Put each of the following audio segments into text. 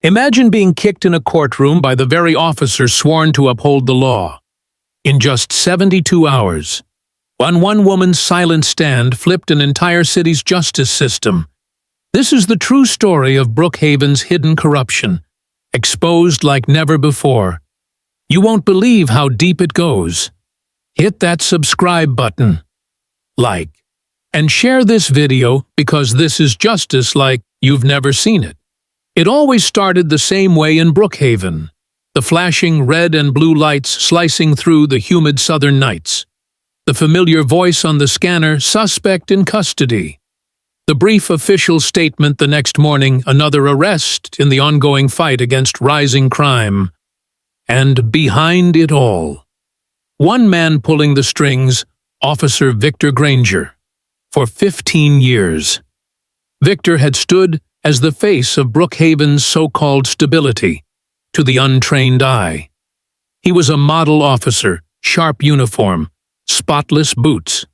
Imagine being kicked in a courtroom by the very officer sworn to uphold the law. In just 72 hours, one woman's silent stand flipped an entire city's justice system. This is the true story of Brookhaven's hidden corruption, exposed like never before. You won't believe how deep it goes. Hit that subscribe button, like, and share this video because this is justice like you've never seen it. It always started the same way in Brookhaven, the flashing red and blue lights slicing through the humid southern nights. The familiar voice on the scanner, suspect in custody. The brief official statement the next morning, another arrest in the ongoing fight against rising crime. And behind it all, one man pulling the strings, Officer Victor Granger. For 15 years, Victor had stood as the face of Brookhaven's so-called stability to the untrained eye. He was a model officer, sharp uniform, spotless boots,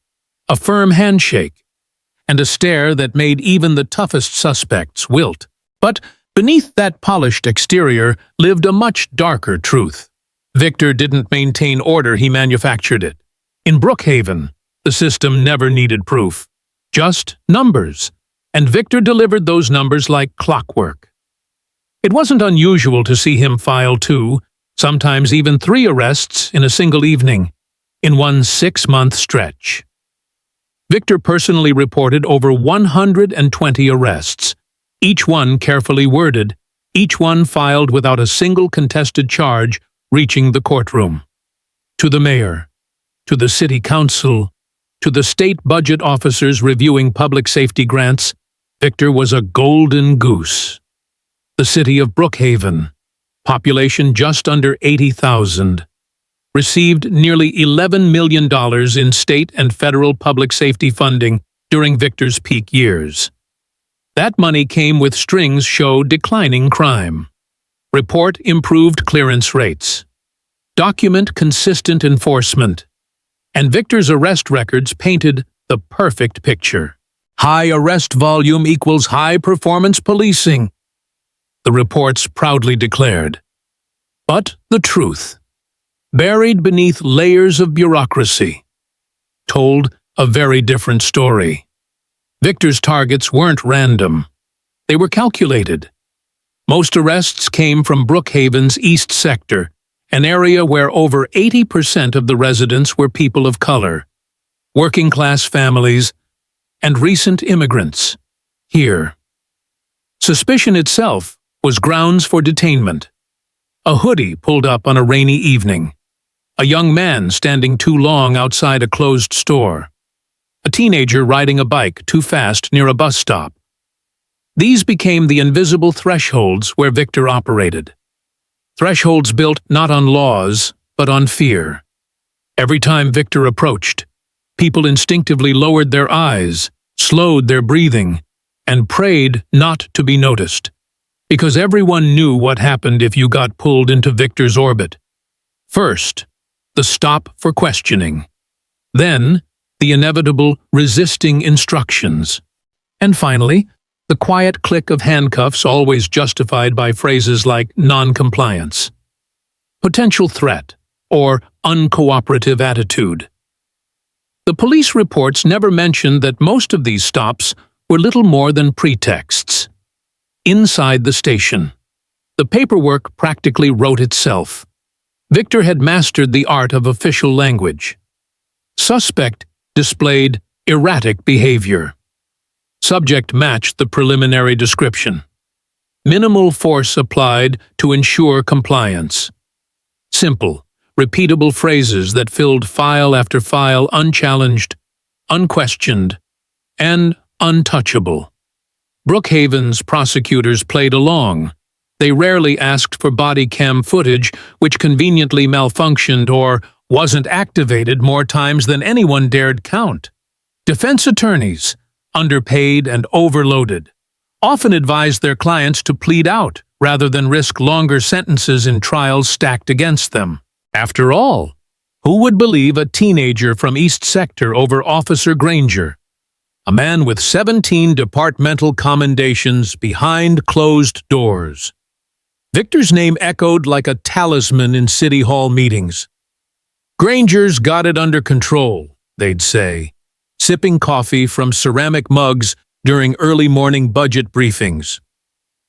a firm handshake, and a stare that made even the toughest suspects wilt. But beneath that polished exterior lived a much darker truth. Victor didn't maintain order, he manufactured it. In Brookhaven, the system never needed proof, just numbers, and Victor delivered those numbers like clockwork. It wasn't unusual to see him file 2, sometimes even 3 arrests in a single evening, in one 6-month stretch. Victor personally reported over 120 arrests, each one carefully worded, each one filed without a single contested charge reaching the courtroom. To the mayor, to the city council, to the state budget officers reviewing public safety grants, Victor was a golden goose. The city of Brookhaven, population just under 80,000, received nearly $11 million in state and federal public safety funding during Victor's peak years. That money came with strings show declining crime. Report improved clearance rates. Document consistent enforcement. And Victor's arrest records painted the perfect picture. High arrest volume equals high-performance policing, the reports proudly declared. But the truth, buried beneath layers of bureaucracy, told a very different story. Victor's targets weren't random. They were calculated. Most arrests came from Brookhaven's East Sector, an area where over 80% of the residents were people of color, working-class families, and recent immigrants. Here, suspicion itself was grounds for detainment. A hoodie pulled up on a rainy evening. A young man standing too long outside a closed store. A teenager riding a bike too fast near a bus stop. These became the invisible thresholds where Victor operated. Thresholds built not on laws, but on fear. Every time Victor approached, people instinctively lowered their eyes, slowed their breathing, and prayed not to be noticed. Because everyone knew what happened if you got pulled into Victor's orbit. First, the stop for questioning. Then, the inevitable resisting instructions. And finally, the quiet click of handcuffs always justified by phrases like non-compliance, potential threat, or uncooperative attitude. The police reports never mentioned that most of these stops were little more than pretexts. Inside the station, the paperwork practically wrote itself. Victor had mastered the art of official language. Suspect displayed erratic behavior. Subject matched the preliminary description. Minimal force applied to ensure compliance. Simple, repeatable phrases that filled file after file unchallenged, unquestioned, and untouchable. Brookhaven's prosecutors played along. They rarely asked for body cam footage, which conveniently malfunctioned or wasn't activated more times than anyone dared count. Defense attorneys, underpaid and overloaded, often advised their clients to plead out rather than risk longer sentences in trials stacked against them. After all, who would believe a teenager from East Sector over Officer Granger, a man with 17 departmental commendations behind closed doors? Victor's name echoed like a talisman in City Hall meetings. Granger's got it under control, they'd say, sipping coffee from ceramic mugs during early morning budget briefings.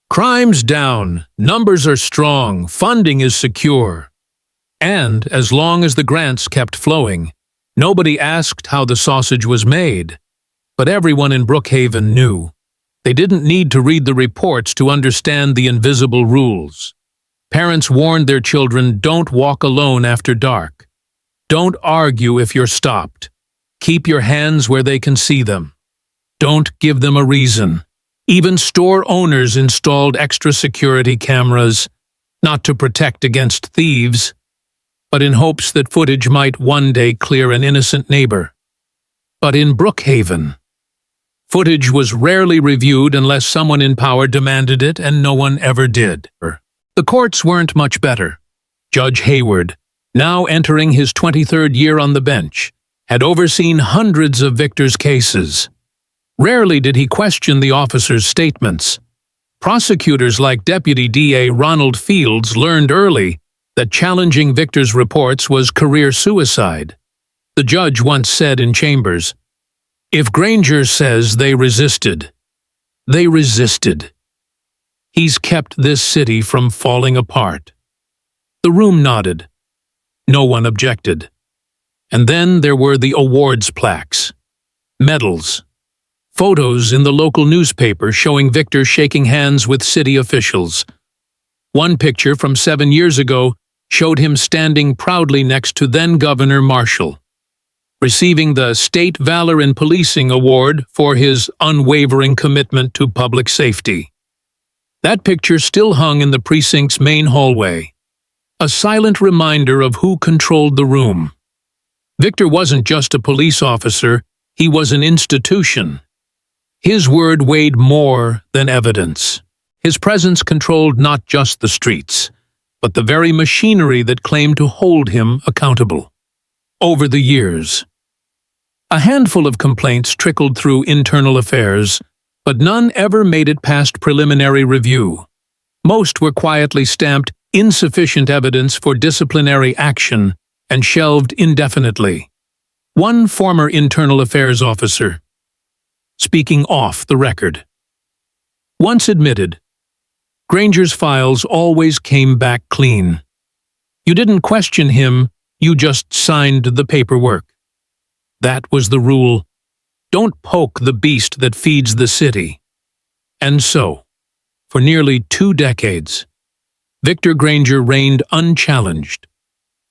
Crime's down, numbers are strong, funding is secure. And, as long as the grants kept flowing, nobody asked how the sausage was made. But everyone in Brookhaven knew. They didn't need to read the reports to understand the invisible rules. Parents warned their children, don't walk alone after dark. Don't argue if you're stopped. Keep your hands where they can see them. Don't give them a reason. Even store owners installed extra security cameras, not to protect against thieves, but in hopes that footage might one day clear an innocent neighbor. But in Brookhaven, footage was rarely reviewed unless someone in power demanded it, and no one ever did. The courts weren't much better. Judge Hayward, now entering his 23rd year on the bench, had overseen hundreds of Victor's cases. Rarely did he question the officers' statements. Prosecutors like Deputy DA Ronald Fields learned early that challenging Victor's reports was career suicide. The judge once said in chambers, "If Granger says they resisted, they resisted. He's kept this city from falling apart." The room nodded. No one objected. And then there were the awards plaques, medals, photos in the local newspaper showing Victor shaking hands with city officials. One picture from 7 years ago showed him standing proudly next to then-Governor Marshall, receiving the State Valor in Policing Award for his unwavering commitment to public safety. That picture still hung in the precinct's main hallway, a silent reminder of who controlled the room. Victor wasn't just a police officer, he was an institution. His word weighed more than evidence. His presence controlled not just the streets, but the very machinery that claimed to hold him accountable. Over the years, a handful of complaints trickled through internal affairs, but none ever made it past preliminary review. Most were quietly stamped insufficient evidence for disciplinary action and shelved indefinitely. One former internal affairs officer, speaking off the record, once admitted, Granger's files always came back clean. You didn't question him, you just signed the paperwork. That was the rule. Don't poke the beast that feeds the city. And so, for nearly 2 decades, Victor Granger reigned unchallenged,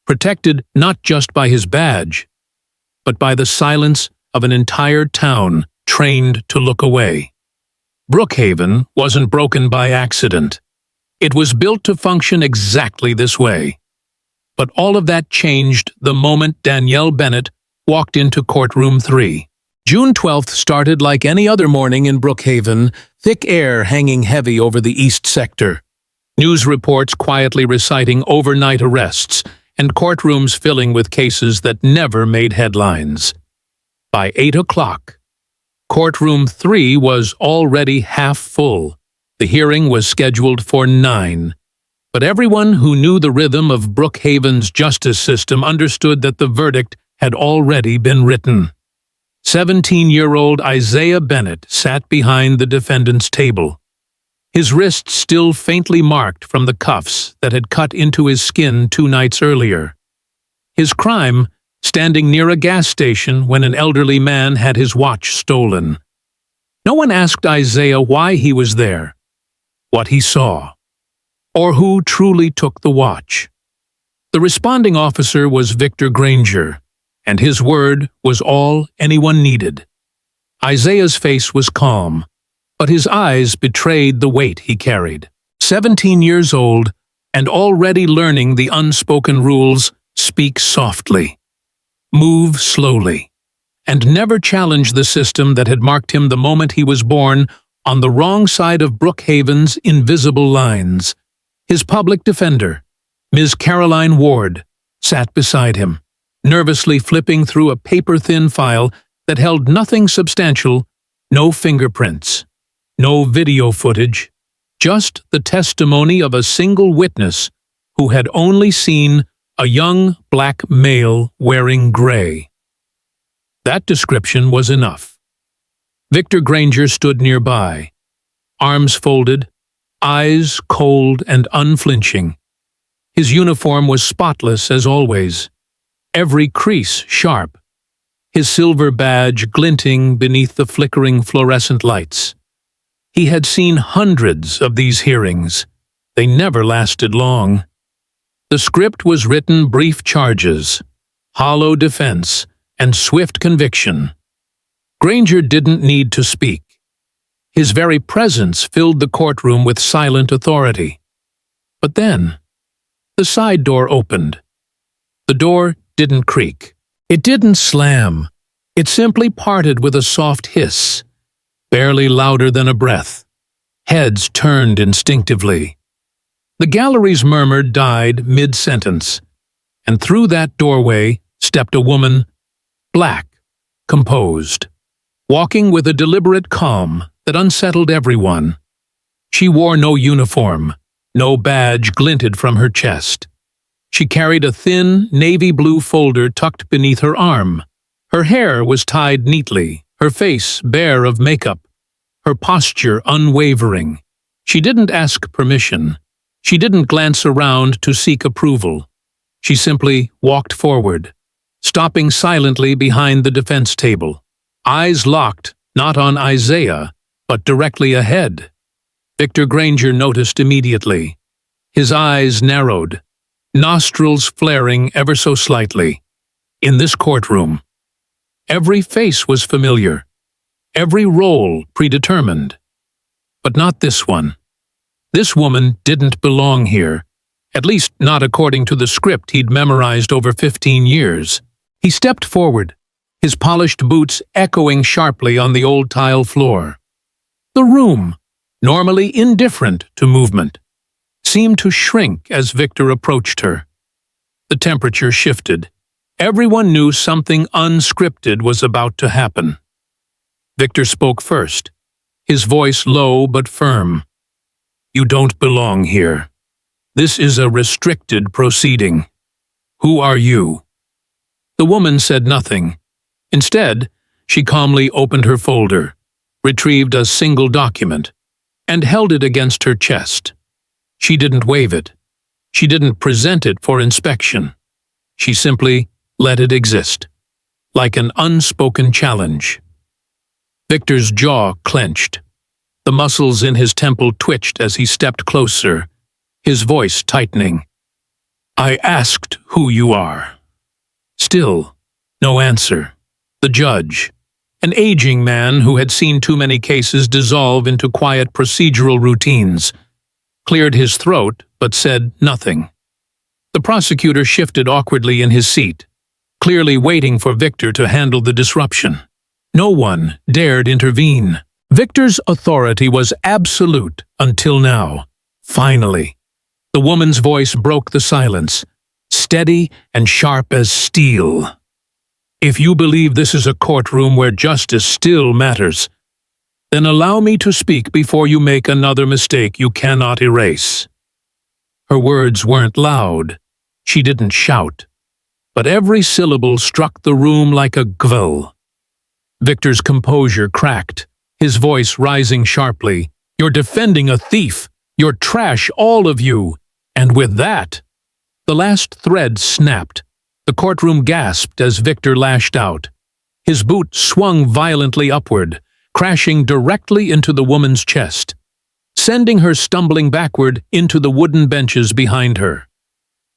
protected not just by his badge, but by the silence of an entire town trained to look away. Brookhaven wasn't broken by accident. It was built to function exactly this way. But all of that changed the moment Danielle Bennett walked into Courtroom 3. June 12th started like any other morning in Brookhaven, thick air hanging heavy over the east sector. News reports quietly reciting overnight arrests, and courtrooms filling with cases that never made headlines. By 8 o'clock, Courtroom 3 was already half full. The hearing was scheduled for 9. But everyone who knew the rhythm of Brookhaven's justice system understood that the verdict had already been written. 17-year-old Isaiah Bennett sat behind the defendant's table, his wrists still faintly marked from the cuffs that had cut into his skin 2 nights earlier. His crime, standing near a gas station when an elderly man had his watch stolen. No one asked Isaiah why he was there, what he saw, or who truly took the watch. The responding officer was Victor Granger, and his word was all anyone needed. Isaiah's face was calm, but his eyes betrayed the weight he carried. 17 years old, and already learning the unspoken rules, speak softly, move slowly, and never challenge the system that had marked him the moment he was born on the wrong side of Brookhaven's invisible lines. His public defender, Ms. Caroline Ward, sat beside him, nervously flipping through a paper-thin file that held nothing substantial, no fingerprints, no video footage, Just the testimony of a single witness who had only seen a young black male wearing gray. That description was enough. Victor Granger stood nearby, arms folded, eyes cold and unflinching. His uniform was spotless as always, every crease sharp, his silver badge glinting beneath the flickering fluorescent lights. He had seen hundreds of these hearings. They never lasted long. The script was written: brief charges, hollow defense, and swift conviction. Granger didn't need to speak. His very presence filled the courtroom with silent authority. But then, the side door opened. The door didn't creak. It didn't slam. It simply parted with a soft hiss, barely louder than a breath. Heads turned instinctively. The gallery's murmur died mid-sentence, and through that doorway stepped a woman, black, composed, walking with a deliberate calm that unsettled everyone. She wore no uniform, no badge glinted from her chest. She carried a thin, navy blue folder tucked beneath her arm. Her hair was tied neatly, her face bare of makeup, her posture unwavering. She didn't ask permission. She didn't glance around to seek approval. She simply walked forward, stopping silently behind the defense table, eyes locked not on Isaiah, but directly ahead. Victor Granger noticed immediately. His eyes narrowed, nostrils flaring ever so slightly. In this courtroom, every face was familiar, every role predetermined. But not this one. This woman didn't belong here, at least not according to the script he'd memorized over 15 years. He stepped forward, his polished boots echoing sharply on the old tile floor. The room, normally indifferent to movement, seemed to shrink as Victor approached her. The temperature shifted. Everyone knew something unscripted was about to happen. Victor spoke first, his voice low but firm. "You don't belong here. This is a restricted proceeding. Who are you?" The woman said nothing. Instead, she calmly opened her folder, retrieved a single document, and held it against her chest. She didn't wave it. She didn't present it for inspection. She simply let it exist, like an unspoken challenge. Victor's jaw clenched. The muscles in his temple twitched as he stepped closer, his voice tightening. "I asked who you are." Still, no answer. The judge, an aging man who had seen too many cases dissolve into quiet procedural routines, cleared his throat but said nothing. The prosecutor shifted awkwardly in his seat, clearly waiting for Victor to handle the disruption. No one dared intervene. Victor's authority was absolute until now. Finally, the woman's voice broke the silence, steady and sharp as steel. "If you believe this is a courtroom where justice still matters, then allow me to speak before you make another mistake you cannot erase." Her words weren't loud. She didn't shout. But every syllable struck the room like a gvil. Victor's composure cracked, his voice rising sharply. "You're defending a thief! You're trash, all of you!" And with that, the last thread snapped. The courtroom gasped as Victor lashed out. His boot swung violently upward, crashing directly into the woman's chest, sending her stumbling backward into the wooden benches behind her.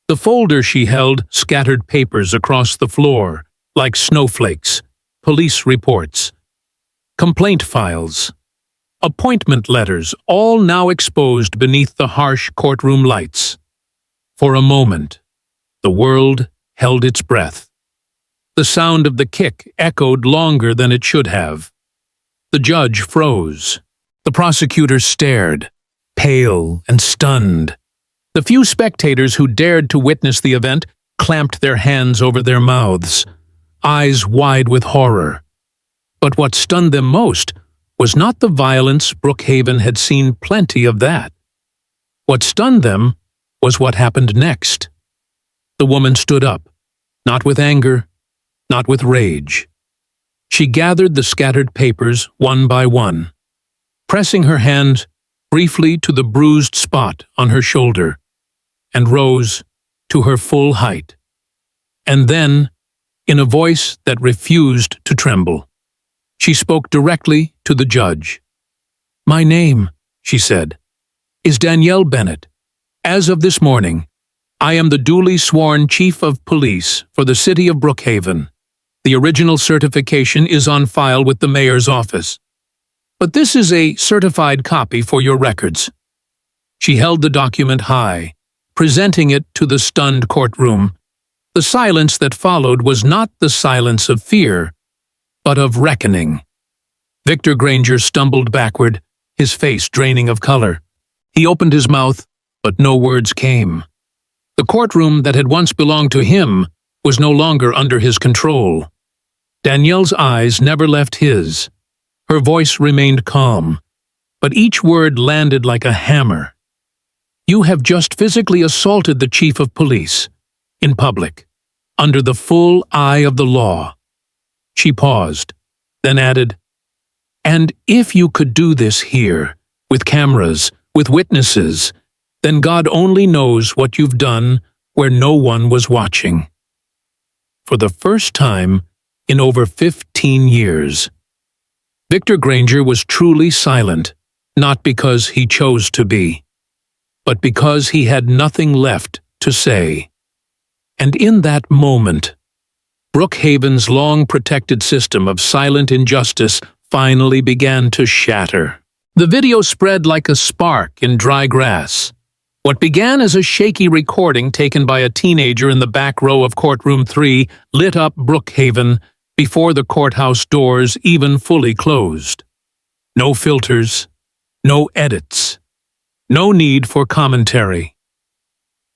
The folder she held scattered papers across the floor, like snowflakes, police reports, complaint files, appointment letters, all now exposed beneath the harsh courtroom lights. For a moment, the world held its breath. The sound of the kick echoed longer than it should have. The judge froze. The prosecutor stared, pale and stunned. The few spectators who dared to witness the event clamped their hands over their mouths, eyes wide with horror. But what stunned them most was not the violence. Brookhaven had seen plenty of that. What stunned them was what happened next. The woman stood up, not with anger, not with rage. She gathered the scattered papers one by one, pressing her hand briefly to the bruised spot on her shoulder, and rose to her full height. And then, in a voice that refused to tremble, she spoke directly to the judge. "My name," she said, "is Danielle Bennett. As of this morning, I am the duly sworn Chief of Police for the city of Brookhaven. The original certification is on file with the mayor's office. But this is a certified copy for your records." She held the document high, presenting it to the stunned courtroom. The silence that followed was not the silence of fear, but of reckoning. Victor Granger stumbled backward, his face draining of color. He opened his mouth, but no words came. The courtroom that had once belonged to him was no longer under his control. Danielle's eyes never left his. Her voice remained calm, but each word landed like a hammer. "You have just physically assaulted the chief of police, in public, under the full eye of the law." She paused, then added, "And if you could do this here, with cameras, with witnesses, then God only knows what you've done where no one was watching." For the first time in over 15 years, Victor Granger was truly silent, not because he chose to be, but because he had nothing left to say. And in that moment, Brookhaven's long-protected system of silent injustice finally began to shatter. The video spread like a spark in dry grass. What began as a shaky recording taken by a teenager in the back row of Courtroom 3 lit up Brookhaven before the courthouse doors even fully closed. No filters, no edits, no need for commentary.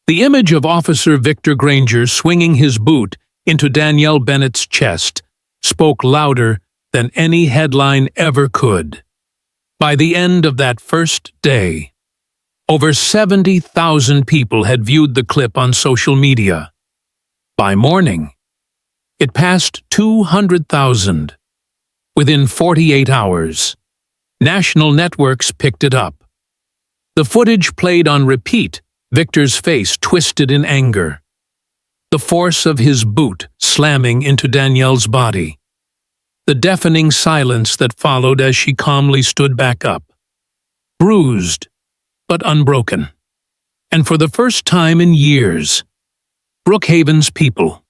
The image of Officer Victor Granger swinging his boot into Danielle Bennett's chest spoke louder than any headline ever could. By the end of that first day, over 70,000 people had viewed the clip on social media. By morning, it passed 200,000. Within 48 hours, national networks picked it up. The footage played on repeat, Victor's face twisted in anger, the force of his boot slamming into Danielle's body, the deafening silence that followed as she calmly stood back up, bruised but unbroken. And for the first time in years, Brookhaven's people,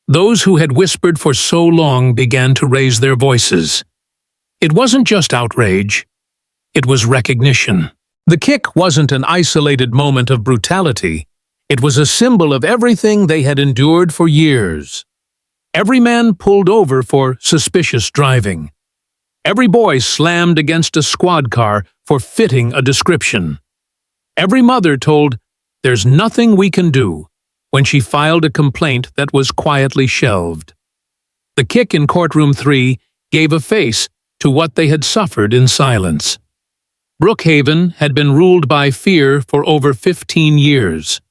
those who had whispered for so long, began to raise their voices. It wasn't just outrage, it was recognition. The kick wasn't an isolated moment of brutality, it was a symbol of everything they had endured for years. Every man pulled over for suspicious driving. Every boy slammed against a squad car for fitting a description. Every mother told, "There's nothing we can do," when she filed a complaint that was quietly shelved. The kick in Courtroom 3 gave a face to what they had suffered in silence. Brookhaven had been ruled by fear for over 15 years.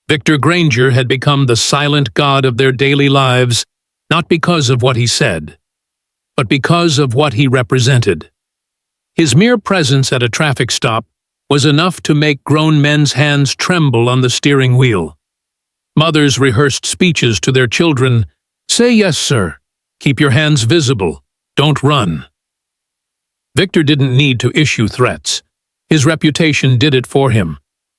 Victor Granger had become the silent god of their daily lives, not because of what he said, but because of what he represented. His mere presence at a traffic stop was enough to make grown men's hands tremble on the steering wheel. Mothers rehearsed speeches to their children. "Say yes, sir. Keep your hands visible. Don't run." Victor didn't need to issue threats. His reputation did it for him.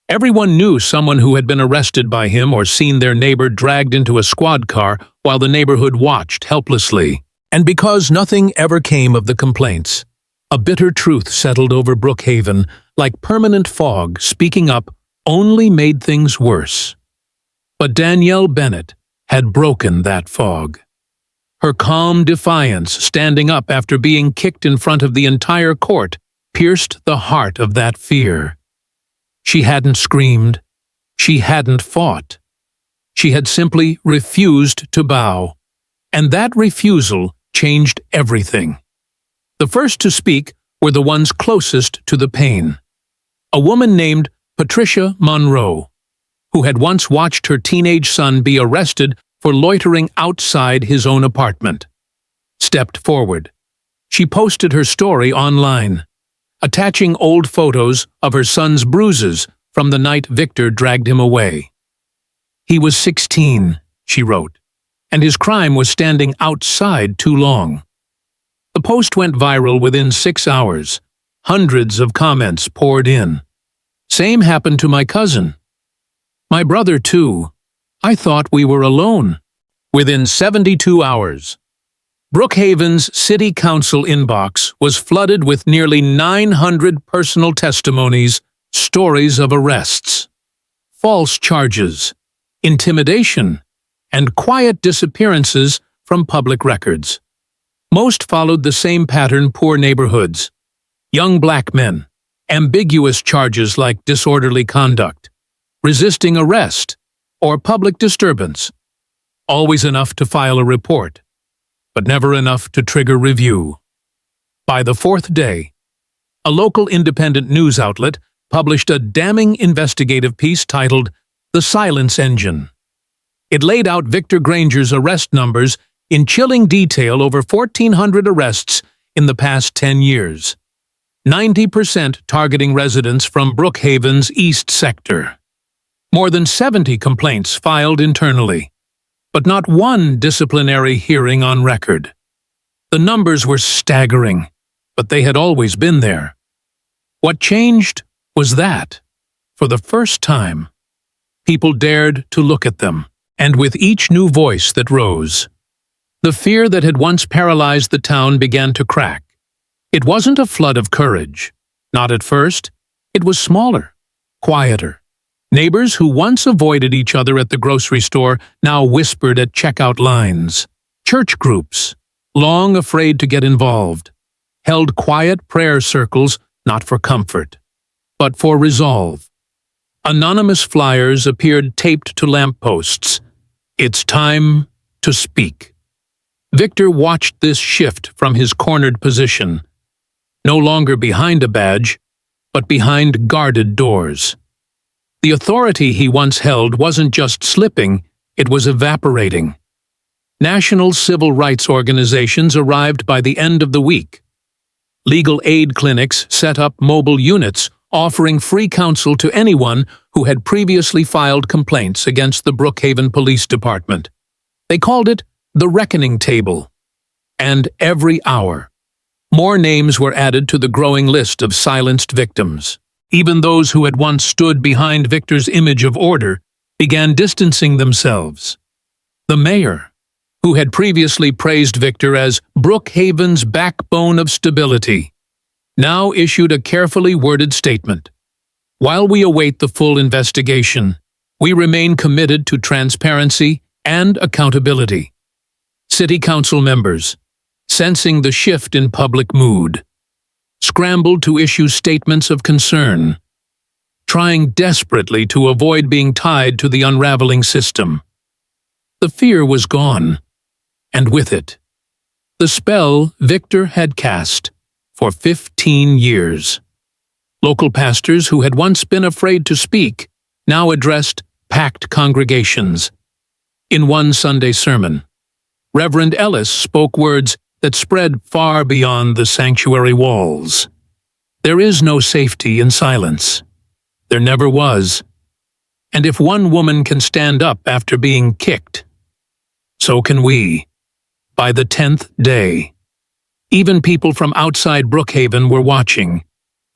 Everyone knew someone who had been arrested by him or seen their neighbor dragged into a squad car while the neighborhood watched helplessly. And because nothing ever came of the complaints, a bitter truth settled over Brookhaven, like permanent fog. Speaking up only made things worse. But Danielle Bennett had broken that fog. Her calm defiance, standing up after being kicked in front of the entire court, pierced the heart of that fear. She hadn't screamed. She hadn't fought. She had simply refused to bow. And that refusal changed everything. The first to speak were the ones closest to the pain. A woman named Patricia Monroe, who had once watched her teenage son be arrested for loitering outside his own apartment, stepped forward. She posted her story online, attaching old photos of her son's bruises from the night Victor dragged him away. He was 16, she wrote, and his crime was standing outside too long. The post went viral within 6 hours. Hundreds of comments poured in. Same happened to my cousin. My brother, too. I thought we were alone. Within 72 hours, Brookhaven's City Council inbox was flooded with nearly 900 personal testimonies, stories of arrests, false charges, intimidation, and quiet disappearances from public records. Most followed the same pattern: poor neighborhoods, young black men, ambiguous charges like disorderly conduct, resisting arrest, or public disturbance. Always enough to file a report, but never enough to trigger review. By the fourth day, a local independent news outlet published a damning investigative piece titled "The Silence Engine." It laid out Victor Granger's arrest numbers in chilling detail: over 1,400 arrests in the past 10 years. 90% targeting residents from Brookhaven's East Sector. More than 70 complaints filed internally, but not one disciplinary hearing on record. The numbers were staggering, but they had always been there. What changed was that, for the first time, people dared to look at them, and with each new voice that rose, the fear that had once paralyzed the town began to crack. It wasn't a flood of courage. Not at first. It was smaller, quieter. Neighbors who once avoided each other at the grocery store now whispered at checkout lines. Church groups, long afraid to get involved, held quiet prayer circles not for comfort, but for resolve. Anonymous flyers appeared taped to lampposts. It's time to speak. Victor watched this shift from his cornered position, no longer behind a badge, but behind guarded doors. The authority he once held wasn't just slipping, it was evaporating. National civil rights organizations arrived by the end of the week. Legal aid clinics set up mobile units offering free counsel to anyone who had previously filed complaints against the Brookhaven Police Department. They called it the Reckoning Table. And every hour, more names were added to the growing list of silenced victims. Even those who had once stood behind Victor's image of order began distancing themselves. The mayor, who had previously praised Victor as Brookhaven's backbone of stability, now issued a carefully worded statement. While we await the full investigation, we remain committed to transparency and accountability. City council members, sensing the shift in public mood, scrambled to issue statements of concern, trying desperately to avoid being tied to the unraveling system. The fear was gone, and with it, the spell Victor had cast for 15 years. Local pastors who had once been afraid to speak now addressed packed congregations. In one Sunday sermon, Reverend Ellis spoke words that spread far beyond the sanctuary walls. There is no safety in silence. There never was. And if one woman can stand up after being kicked, so can we. By the 10th day, even people from outside Brookhaven were watching.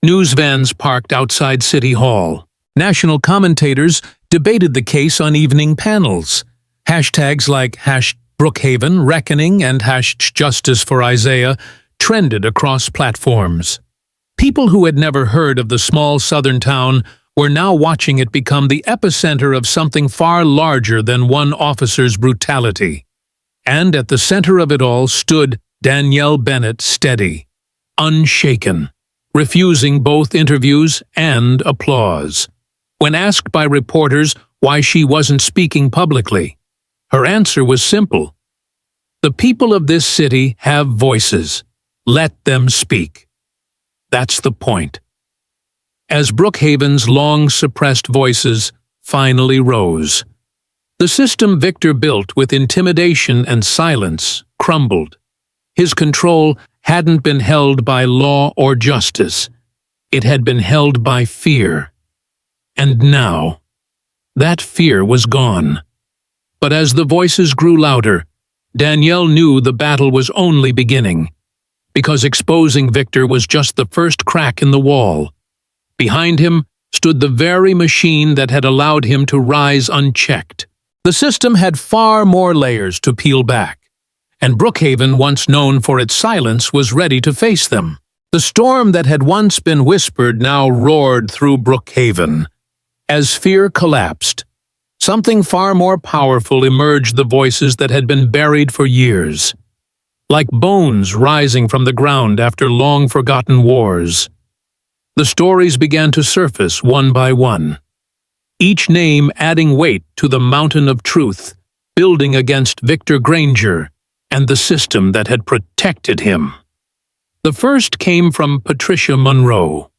News vans parked outside City Hall. National commentators debated the case on evening panels. Hashtags like #Brookhaven Reckoning and #Justice for Isaiah trended across platforms. People who had never heard of the small southern town were now watching it become the epicenter of something far larger than one officer's brutality. And at the center of it all stood Danielle Bennett, steady, unshaken, refusing both interviews and applause. When asked by reporters why she wasn't speaking publicly, her answer was simple. The people of this city have voices, Let them speak. That's the point. As Brookhaven's long-suppressed voices finally rose, the system Victor built with intimidation and silence crumbled. His control hadn't been held by law or justice. It had been held by fear. And now, that fear was gone. But as the voices grew louder, Danielle knew the battle was only beginning, because exposing Victor was just the first crack in the wall. Behind him stood the very machine that had allowed him to rise unchecked. The system had far more layers to peel back, and Brookhaven, once known for its silence, was ready to face them. The storm that had once been whispered now roared through Brookhaven. As fear collapsed, something far more powerful emerged, the voices that had been buried for years, like bones rising from the ground after long-forgotten wars. The stories began to surface one by one, each name adding weight to the mountain of truth, building against Victor Granger and the system that had protected him. The first came from Patricia Monroe.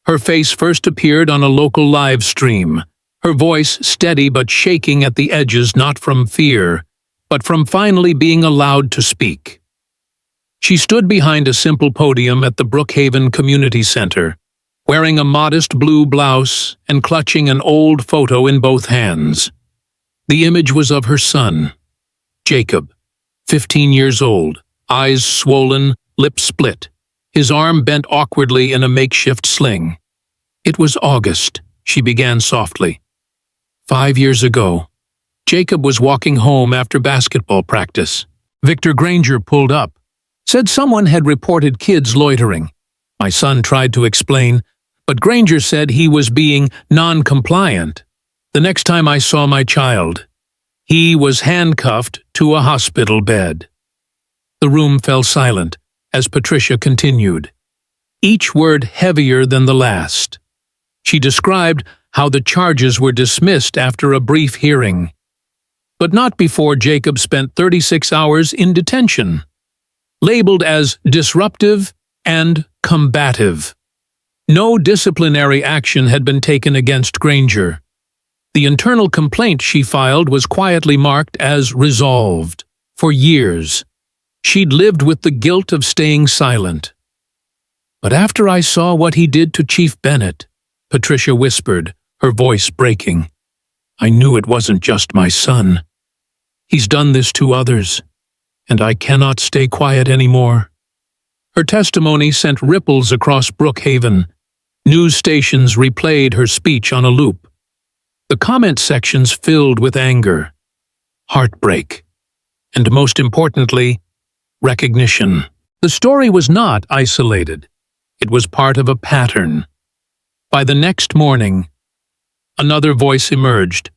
Her face first appeared on a local live stream, her voice steady but shaking at the edges, not from fear, but from finally being allowed to speak. She stood behind a simple podium at the Brookhaven Community Center, wearing a modest blue blouse and clutching an old photo in both hands. The image was of her son, Jacob, 15 years old, eyes swollen, lips split, his arm bent awkwardly in a makeshift sling. "It was August," she began softly. 5 years ago, Jacob was walking home after basketball practice. Victor Granger pulled up, said someone had reported kids loitering. My son tried to explain, but Granger said he was being non-compliant. The next time I saw my child, he was handcuffed to a hospital bed. The room fell silent as Patricia continued, each word heavier than the last. She described how the charges were dismissed after a brief hearing, but not before Jacob spent 36 hours in detention, labeled as disruptive and combative. No disciplinary action had been taken against Granger. The internal complaint she filed was quietly marked as resolved. For years, she'd lived with the guilt of staying silent. "But after I saw what he did to Chief Bennett," Patricia whispered, her voice breaking, "I knew it wasn't just my son. He's done this to others, and I cannot stay quiet anymore." Her testimony sent ripples across Brookhaven. News stations replayed her speech on a loop. The comment sections filled with anger, heartbreak, and most importantly, recognition. The story was not isolated. It was part of a pattern. By the next morning, another voice emerged.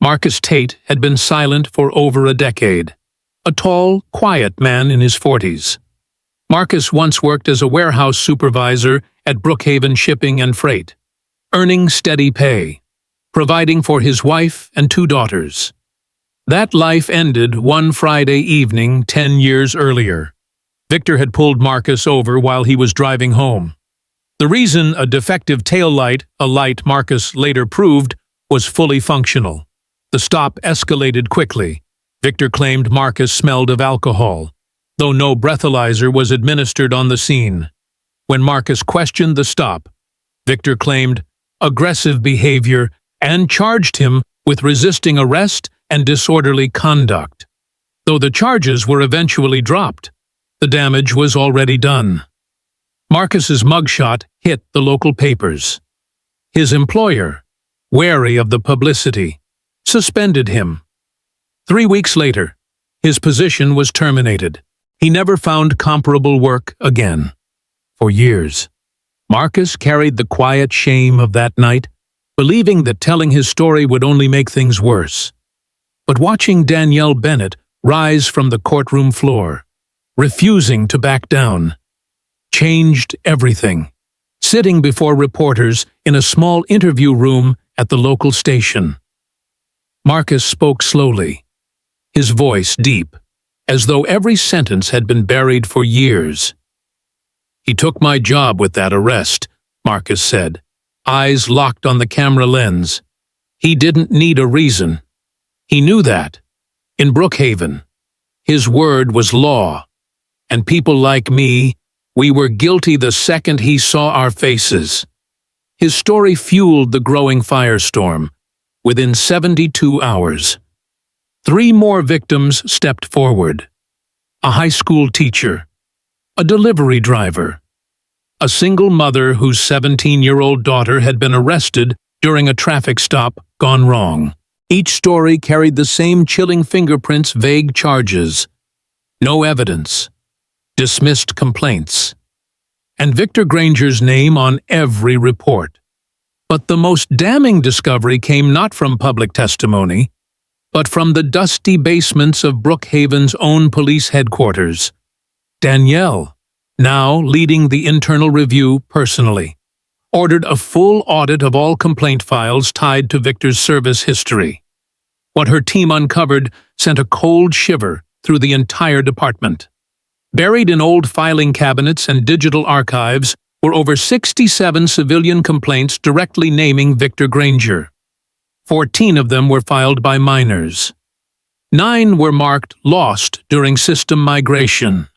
Marcus Tate had been silent for over a decade, a tall, quiet man in his 40s. Marcus once worked as a warehouse supervisor at Brookhaven Shipping and Freight, earning steady pay, providing for his wife and 2 daughters. That life ended one Friday evening 10 years earlier. Victor had pulled Marcus over while he was driving home. The reason, a defective taillight, a light Marcus later proved, was fully functional. The stop escalated quickly. Victor claimed Marcus smelled of alcohol, though no breathalyzer was administered on the scene. When Marcus questioned the stop, Victor claimed aggressive behavior and charged him with resisting arrest and disorderly conduct. Though the charges were eventually dropped, the damage was already done. Marcus's mugshot hit the local papers. His employer, wary of the publicity, suspended him. 3 weeks later, his position was terminated. He never found comparable work again. For years, Marcus carried the quiet shame of that night, believing that telling his story would only make things worse. But watching Danielle Bennett rise from the courtroom floor, refusing to back down, changed everything. Sitting before reporters in a small interview room at the local station, Marcus spoke slowly, his voice deep, as though every sentence had been buried for years. "He took my job with that arrest," Marcus said, eyes locked on the camera lens. "He didn't need a reason. He knew that. In Brookhaven, his word was law. And people like me, we were guilty the second he saw our faces." His story fueled the growing firestorm. Within 72 hours, 3 more victims stepped forward. A high school teacher, a delivery driver, a single mother whose 17-year-old daughter had been arrested during a traffic stop gone wrong. Each story carried the same chilling fingerprints, vague charges. No evidence. Dismissed complaints. And Victor Granger's name on every report. But the most damning discovery came not from public testimony, but from the dusty basements of Brookhaven's own police headquarters. Danielle, now leading the internal review personally, ordered a full audit of all complaint files tied to Victor's service history. What her team uncovered sent a cold shiver through the entire department. Buried in old filing cabinets and digital archives were over 67 civilian complaints directly naming Victor Granger. 14 of them were filed by minors. 9 were marked lost during system migration.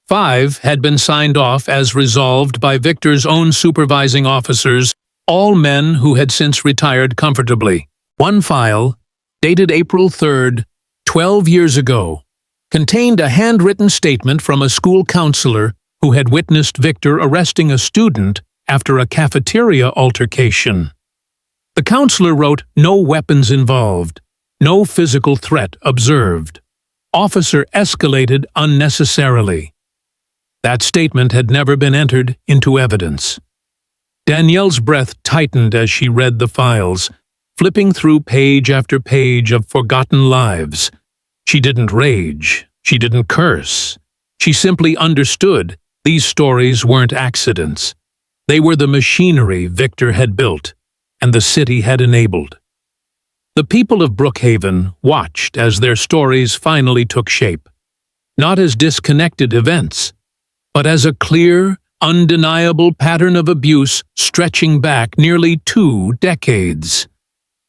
5 had been signed off as resolved by Victor's own supervising officers, all men who had since retired comfortably. One file, dated April 3rd, 12 years ago, contained a handwritten statement from a school counselor who had witnessed Victor arresting a student after a cafeteria altercation. The counselor wrote, "No weapons involved, no physical threat observed. Officer escalated unnecessarily." That statement had never been entered into evidence. Danielle's breath tightened as she read the files, flipping through page after page of forgotten lives. She didn't rage. She didn't curse. She simply understood these stories weren't accidents. They were the machinery Victor had built and the city had enabled. The people of Brookhaven watched as their stories finally took shape, not as disconnected events, but as a clear, undeniable pattern of abuse stretching back nearly 2 decades.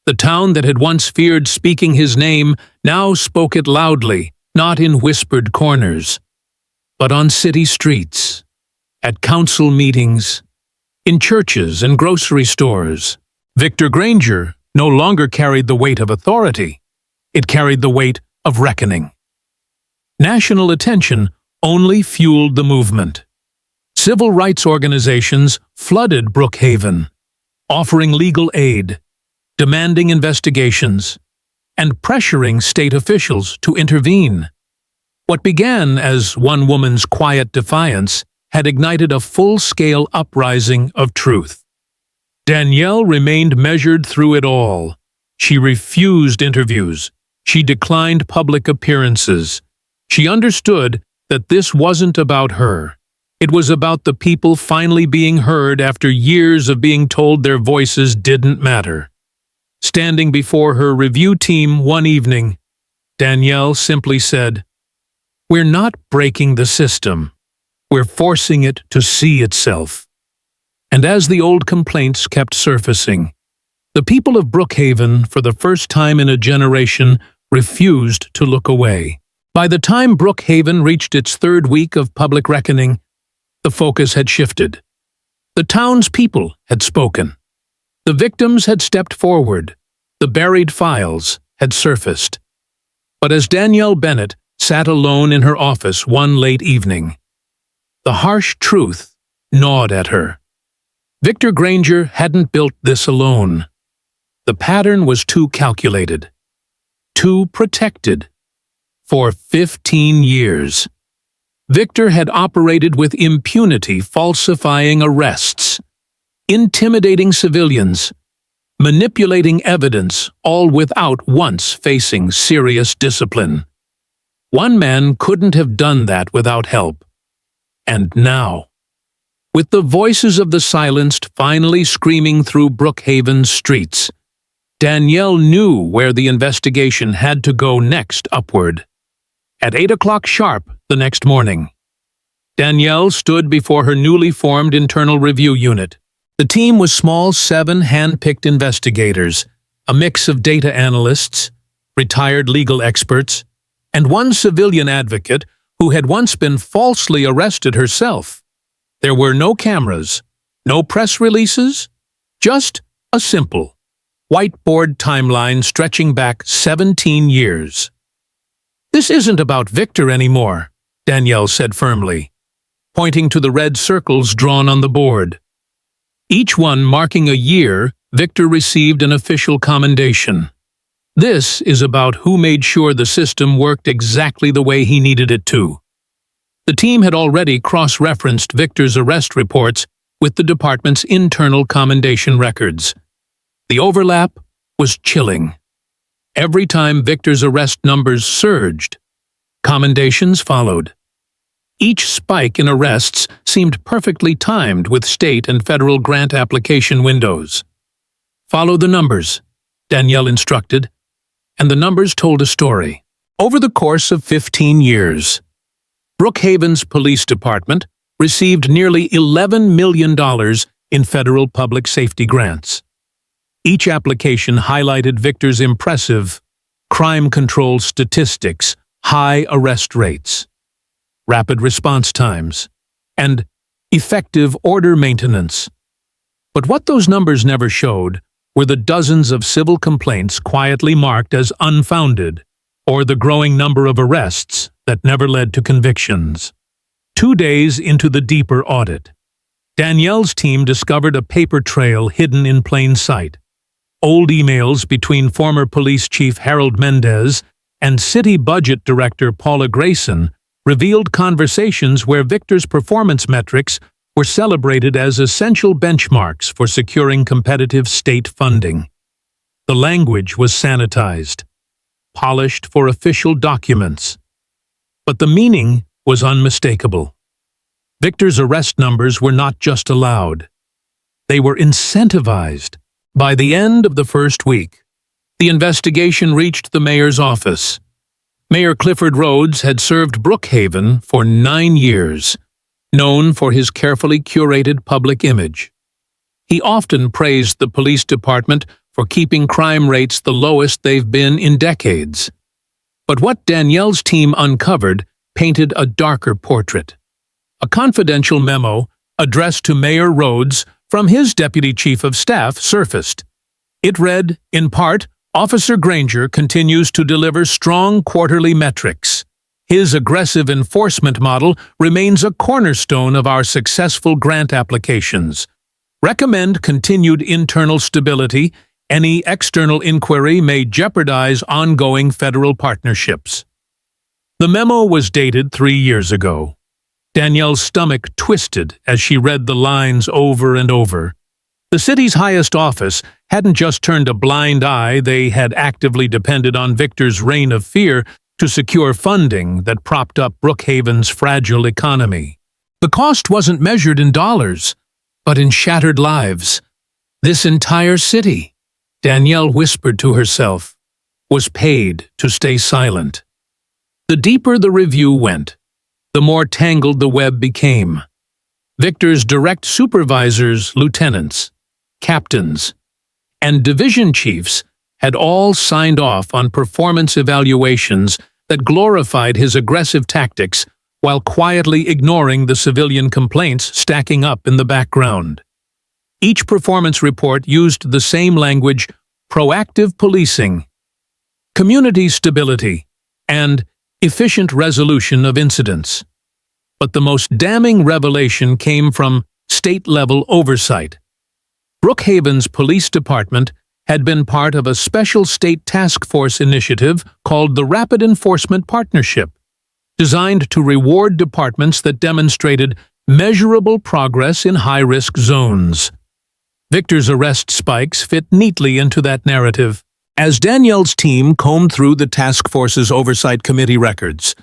The town that had once feared speaking his name now spoke it loudly, not in whispered corners, but on city streets, at council meetings, in churches and grocery stores. Victor Granger no longer carried the weight of authority. It carried the weight of reckoning. National attention only fueled the movement. Civil rights organizations flooded Brookhaven, offering legal aid, demanding investigations, and pressuring state officials to intervene. What began as one woman's quiet defiance had ignited a full-scale uprising of truth. Danielle remained measured through it all. She refused interviews. She declined public appearances. She understood that this wasn't about her. It was about the people finally being heard after years of being told their voices didn't matter. Standing before her review team one evening, Danielle simply said, "We're not breaking the system. We're forcing it to see itself." And as the old complaints kept surfacing, the people of Brookhaven, for the first time in a generation, refused to look away. By the time Brookhaven reached its 3rd week of public reckoning, the focus had shifted. The townspeople had spoken. The victims had stepped forward. The buried files had surfaced. But as Danielle Bennett sat alone in her office one late evening, the harsh truth gnawed at her. Victor Granger hadn't built this alone. The pattern was too calculated, too protected. For 15 years, Victor had operated with impunity, falsifying arrests, intimidating civilians, manipulating evidence, all without once facing serious discipline. One man couldn't have done that without help. And now, with the voices of the silenced finally screaming through Brookhaven's streets, Danielle knew where the investigation had to go next upward. At 8 o'clock sharp the next morning, Danielle stood before her newly formed internal review unit. The team was small 7 hand-picked investigators, a mix of data analysts, retired legal experts, and one civilian advocate who had once been falsely arrested herself. There were no cameras, no press releases, just a simple, whiteboard timeline stretching back 17 years. "This isn't about Victor anymore," Danielle said firmly, pointing to the red circles drawn on the board. Each one marking a year Victor received an official commendation. This is about who made sure the system worked exactly the way he needed it to. The team had already cross-referenced Victor's arrest reports with the department's internal commendation records. The overlap was chilling. Every time Victor's arrest numbers surged, commendations followed. Each spike in arrests seemed perfectly timed with state and federal grant application windows. "Follow the numbers," Danielle instructed, and the numbers told a story. Over the course of 15 years, Brookhaven's police department received nearly $11 million in federal public safety grants. Each application highlighted Victor's impressive crime control statistics, high arrest rates, rapid response times, and effective order maintenance. But what those numbers never showed were the dozens of civil complaints quietly marked as unfounded, or the growing number of arrests that never led to convictions. 2 days into the deeper audit, Danielle's team discovered a paper trail hidden in plain sight. Old emails between former police chief Harold Mendez and city budget director Paula Grayson revealed conversations where Victor's performance metrics were celebrated as essential benchmarks for securing competitive state funding. The language was sanitized, polished for official documents, but the meaning was unmistakable. Victor's arrest numbers were not just allowed. They were incentivized. By the end of the first week, the investigation reached the mayor's office. Mayor Clifford Rhodes had served Brookhaven for 9 years, known for his carefully curated public image. He often praised the police department for keeping crime rates the lowest they've been in decades. But what Danielle's team uncovered painted a darker portrait. A confidential memo addressed to Mayor Rhodes from his deputy chief of staff surfaced. It read, in part, "Officer Granger continues to deliver strong quarterly metrics. His aggressive enforcement model remains a cornerstone of our successful grant applications. Recommend continued internal stability. Any external inquiry may jeopardize ongoing federal partnerships." The memo was dated 3 years ago. Danielle's stomach twisted as she read the lines over and over. The city's highest office hadn't just turned a blind eye, they had actively depended on Victor's reign of fear to secure funding that propped up Brookhaven's fragile economy. The cost wasn't measured in dollars, but in shattered lives. This entire city, Danielle whispered to herself, was paid to stay silent. The deeper the review went, the more tangled the web became. Victor's direct supervisors, lieutenants, captains, and division chiefs had all signed off on performance evaluations that glorified his aggressive tactics while quietly ignoring the civilian complaints stacking up in the background. Each performance report used the same language: proactive policing, community stability, and efficient resolution of incidents. But the most damning revelation came from state-level oversight. Brookhaven's police department had been part of a special state task force initiative called the Rapid Enforcement Partnership, designed to reward departments that demonstrated measurable progress in high-risk zones. Victor's arrest spikes fit neatly into that narrative. As Danielle's team combed through the task force's oversight committee records,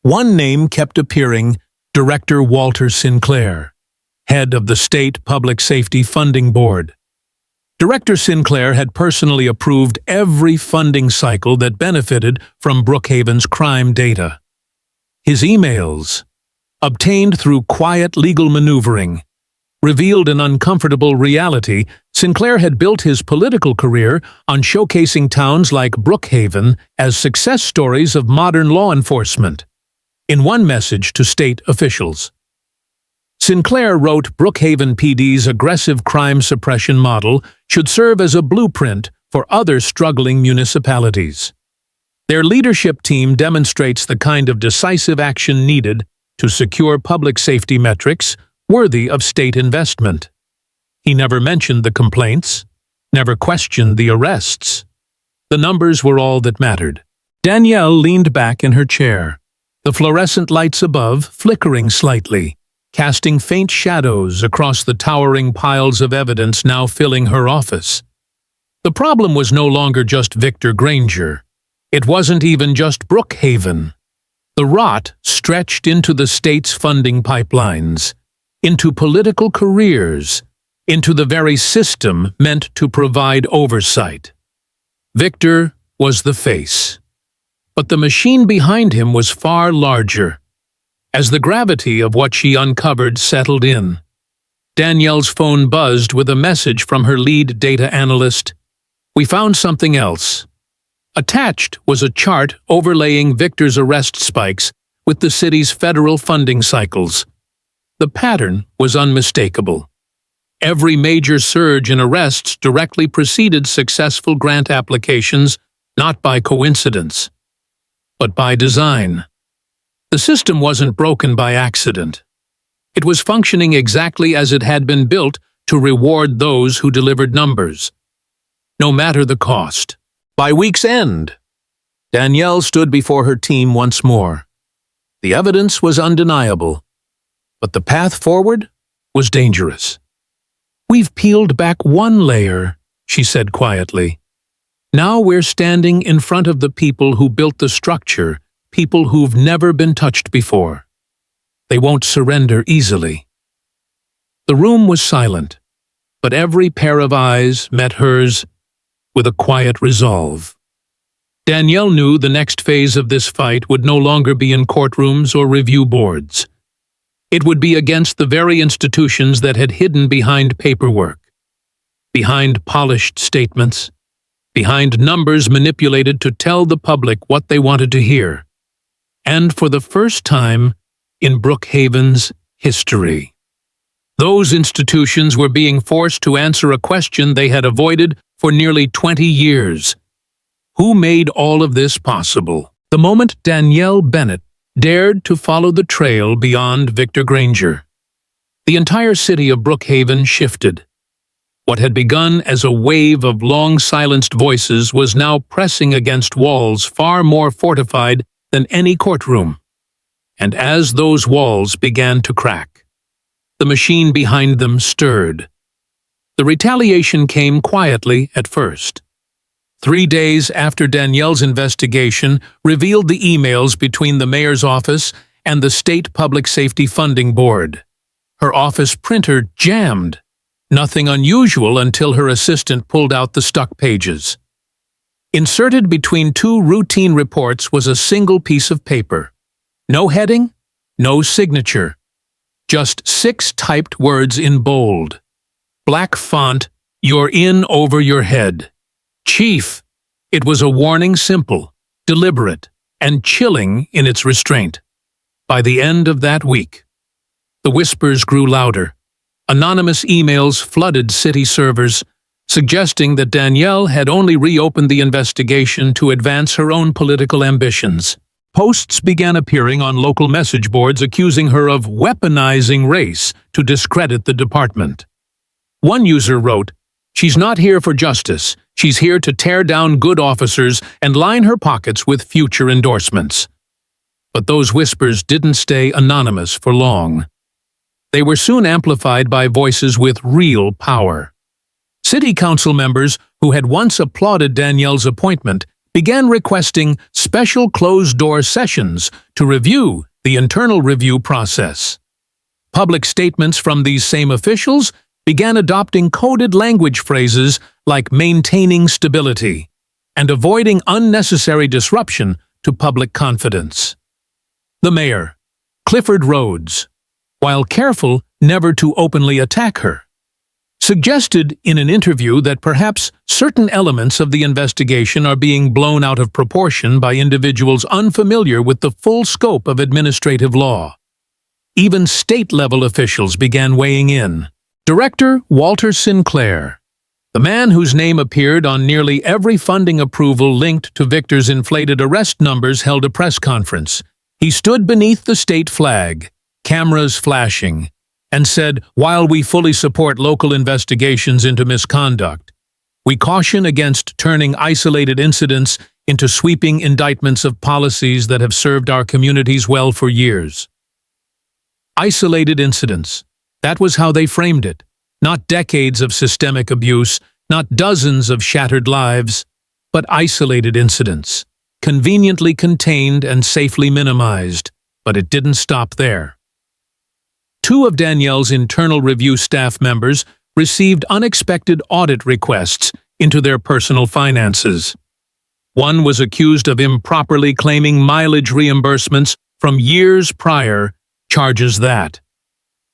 one name kept appearing: Director Walter Sinclair, head of the State Public Safety Funding Board. Director Sinclair had personally approved every funding cycle that benefited from Brookhaven's crime data. His emails, obtained through quiet legal maneuvering, revealed an uncomfortable reality. Sinclair had built his political career on showcasing towns like Brookhaven as success stories of modern law enforcement. In one message to state officials, Sinclair wrote Brookhaven PD's aggressive crime suppression model should serve as a blueprint for other struggling municipalities. Their leadership team demonstrates the kind of decisive action needed to secure public safety metrics worthy of state investment. He never mentioned the complaints, never questioned the arrests. The numbers were all that mattered. Danielle leaned back in her chair, the fluorescent lights above flickering slightly, casting faint shadows across the towering piles of evidence now filling her office. The problem was no longer just Victor Granger. It wasn't even just Brookhaven. The rot stretched into the state's funding pipelines, into political careers, into the very system meant to provide oversight. Victor was the face, but the machine behind him was far larger. As the gravity of what she uncovered settled in, Danielle's phone buzzed with a message from her lead data analyst. "We found something else." Attached was a chart overlaying Victor's arrest spikes with the city's federal funding cycles. The pattern was unmistakable. Every major surge in arrests directly preceded successful grant applications, not by coincidence, but by design. The system wasn't broken by accident. It was functioning exactly as it had been built to reward those who delivered numbers, no matter the cost. By week's end, Danielle stood before her team once more. The evidence was undeniable, but the path forward was dangerous. "We've peeled back one layer," she said quietly. "Now we're standing in front of the people who built the structure, people who've never been touched before. They won't surrender easily." The room was silent, but every pair of eyes met hers with a quiet resolve. Danielle knew the next phase of this fight would no longer be in courtrooms or review boards. It would be against the very institutions that had hidden behind paperwork, behind polished statements, behind numbers manipulated to tell the public what they wanted to hear. And for the first time in Brookhaven's history, those institutions were being forced to answer a question they had avoided for nearly 20 years. Who made all of this possible? The moment Danielle Bennett dared to follow the trail beyond Victor Granger, the entire city of Brookhaven shifted. What had begun as a wave of long-silenced voices was now pressing against walls far more fortified than any courtroom. And as those walls began to crack, the machine behind them stirred. The retaliation came quietly at first. 3 days after Danielle's investigation revealed the emails between the mayor's office and the State Public Safety Funding Board, her office printer jammed. Nothing unusual until her assistant pulled out the stuck pages. Inserted between 2 routine reports was a single piece of paper. No heading, no signature. Just 6 typed words in bold. Black font, "You're in over your head." Chief. It was a warning, simple, deliberate, and chilling in its restraint. By the end of that week, the whispers grew louder. Anonymous emails flooded city servers, suggesting that Danielle had only reopened the investigation to advance her own political ambitions. Posts began appearing on local message boards accusing her of weaponizing race to discredit the department. One user wrote, "She's not here for justice. She's here to tear down good officers and line her pockets with future endorsements." But those whispers didn't stay anonymous for long. They were soon amplified by voices with real power. City council members who had once applauded Danielle's appointment began requesting special closed-door sessions to review the internal review process. Public statements from these same officials began adopting coded language phrases like maintaining stability and avoiding unnecessary disruption to public confidence. The mayor, Clifford Rhodes, while careful never to openly attack her, suggested in an interview that perhaps certain elements of the investigation are being blown out of proportion by individuals unfamiliar with the full scope of administrative law. Even state-level officials began weighing in. Director Walter Sinclair, the man whose name appeared on nearly every funding approval linked to Victor's inflated arrest numbers, held a press conference. He stood beneath the state flag, cameras flashing, and said, "While we fully support local investigations into misconduct, we caution against turning isolated incidents into sweeping indictments of policies that have served our communities well for years." Isolated incidents. That was how they framed it. Not decades of systemic abuse, not dozens of shattered lives, but isolated incidents, conveniently contained and safely minimized. But it didn't stop there. Two of Danielle's internal review staff members received unexpected audit requests into their personal finances. One was accused of improperly claiming mileage reimbursements from years prior, charges that,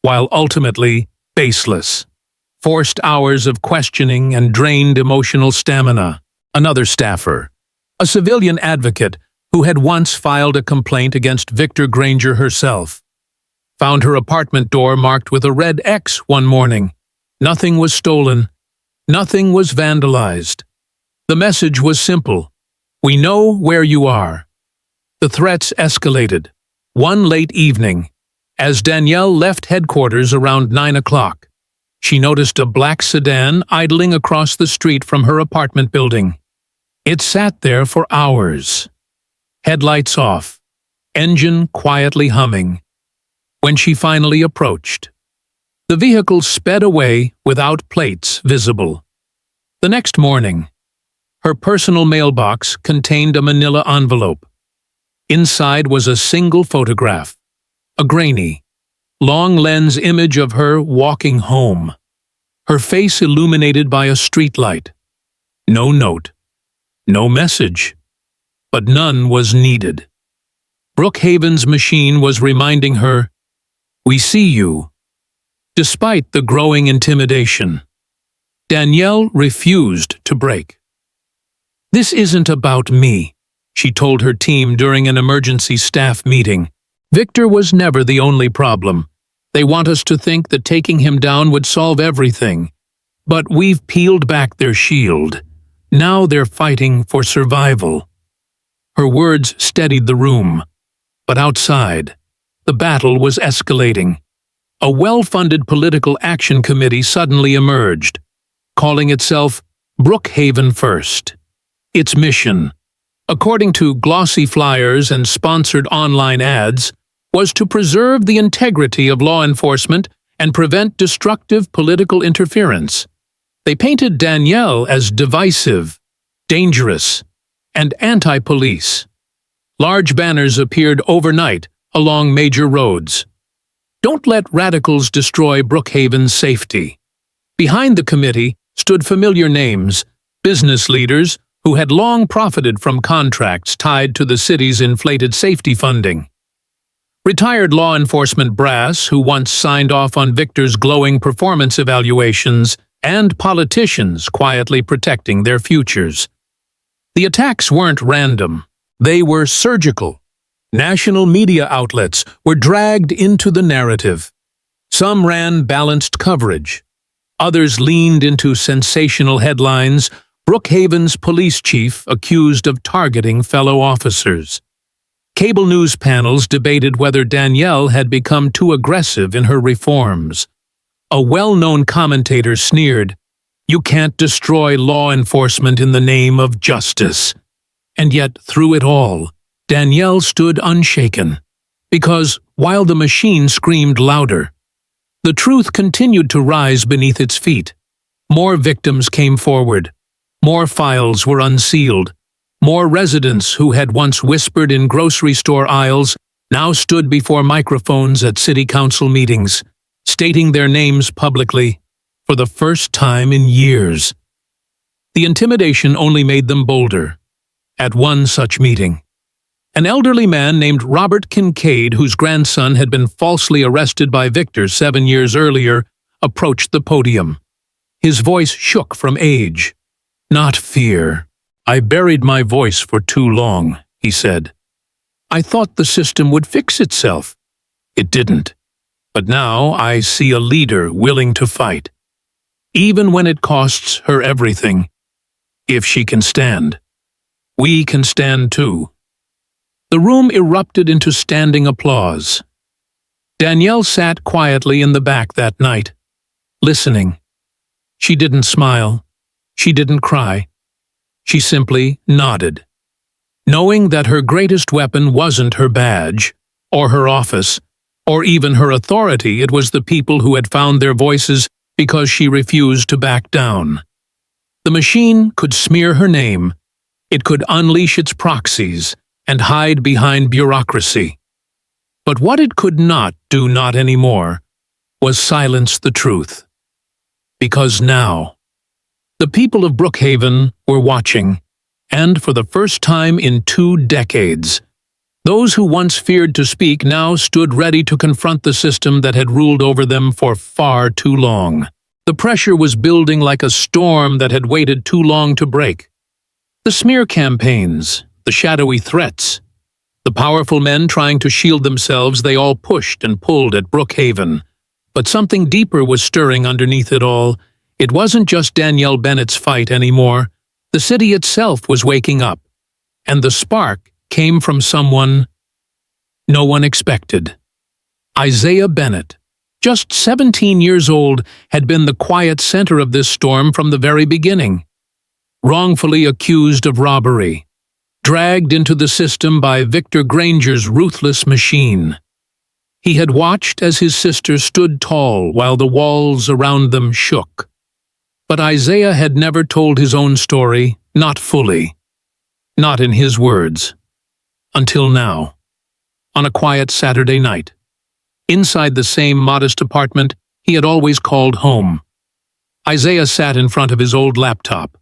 while ultimately baseless, forced hours of questioning and drained emotional stamina. Another staffer, a civilian advocate who had once filed a complaint against Victor Granger herself, found her apartment door marked with a red X one morning. Nothing was stolen. Nothing was vandalized. The message was simple. "We know where you are." The threats escalated. One late evening, as Danielle left headquarters around 9 o'clock, she noticed a black sedan idling across the street from her apartment building. It sat there for hours, headlights off, engine quietly humming. When she finally approached, the vehicle sped away without plates visible. The next morning, her personal mailbox contained a manila envelope. Inside was a single photograph, a grainy, long-lens image of her walking home, her face illuminated by a streetlight. No note, no message, but none was needed. Brookhaven's machine was reminding her, "We see you." Despite the growing intimidation, Danielle refused to break. "This isn't about me," she told her team during an emergency staff meeting. "Victor was never the only problem. They want us to think that taking him down would solve everything. But we've peeled back their shield. Now they're fighting for survival." Her words steadied the room. But outside, the battle was escalating. A well-funded political action committee suddenly emerged, calling itself Brookhaven First. Its mission, according to glossy flyers and sponsored online ads, was to preserve the integrity of law enforcement and prevent destructive political interference. They painted Danielle as divisive, dangerous, and anti-police. Large banners appeared overnight along major roads. "Don't let radicals destroy Brookhaven's safety." Behind the committee stood familiar names, business leaders who had long profited from contracts tied to the city's inflated safety funding. Retired law enforcement brass who once signed off on Victor's glowing performance evaluations, and politicians quietly protecting their futures. The attacks weren't random. They were surgical. National media outlets were dragged into the narrative. Some ran balanced coverage. Others leaned into sensational headlines. Brookhaven's police chief accused of targeting fellow officers. Cable news panels debated whether Danielle had become too aggressive in her reforms. A well-known commentator sneered, "You can't destroy law enforcement in the name of justice." And yet, through it all, Danielle stood unshaken. Because, while the machine screamed louder, the truth continued to rise beneath its feet. More victims came forward. More files were unsealed. More residents who had once whispered in grocery store aisles now stood before microphones at city council meetings, stating their names publicly for the first time in years. The intimidation only made them bolder. At one such meeting, An elderly man named Robert Kincaid, whose grandson had been falsely arrested by Victor 7 years earlier, approached the podium. His voice shook from age. "Not fear. I buried my voice for too long," he said. "I thought the system would fix itself. It didn't. But now I see a leader willing to fight, even when it costs her everything. If she can stand, we can stand too." The room erupted into standing applause. Danielle sat quietly in the back that night, listening. She didn't smile. She didn't cry. She simply nodded, knowing that her greatest weapon wasn't her badge, or her office, or even her authority. It was the people who had found their voices because she refused to back down. The machine could smear her name. It could unleash its proxies and hide behind bureaucracy. But what it could not do, not anymore, was silence the truth. Because now, the people of Brookhaven were watching, and for the first time in 2 decades, those who once feared to speak now stood ready to confront the system that had ruled over them for far too long. The pressure was building like a storm that had waited too long to break. The smear campaigns, the shadowy threats, the powerful men trying to shield themselves, they all pushed and pulled at Brookhaven. But something deeper was stirring underneath it all. It wasn't just Danielle Bennett's fight anymore. The city itself was waking up, and the spark came from someone no one expected. Isaiah Bennett, just 17 years old, had been the quiet center of this storm from the very beginning. Wrongfully accused of robbery, dragged into the system by Victor Granger's ruthless machine. He had watched as his sister stood tall while the walls around them shook. But Isaiah had never told his own story, not fully, not in his words. Until now, on a quiet Saturday night, inside the same modest apartment he had always called home. Isaiah sat in front of his old laptop.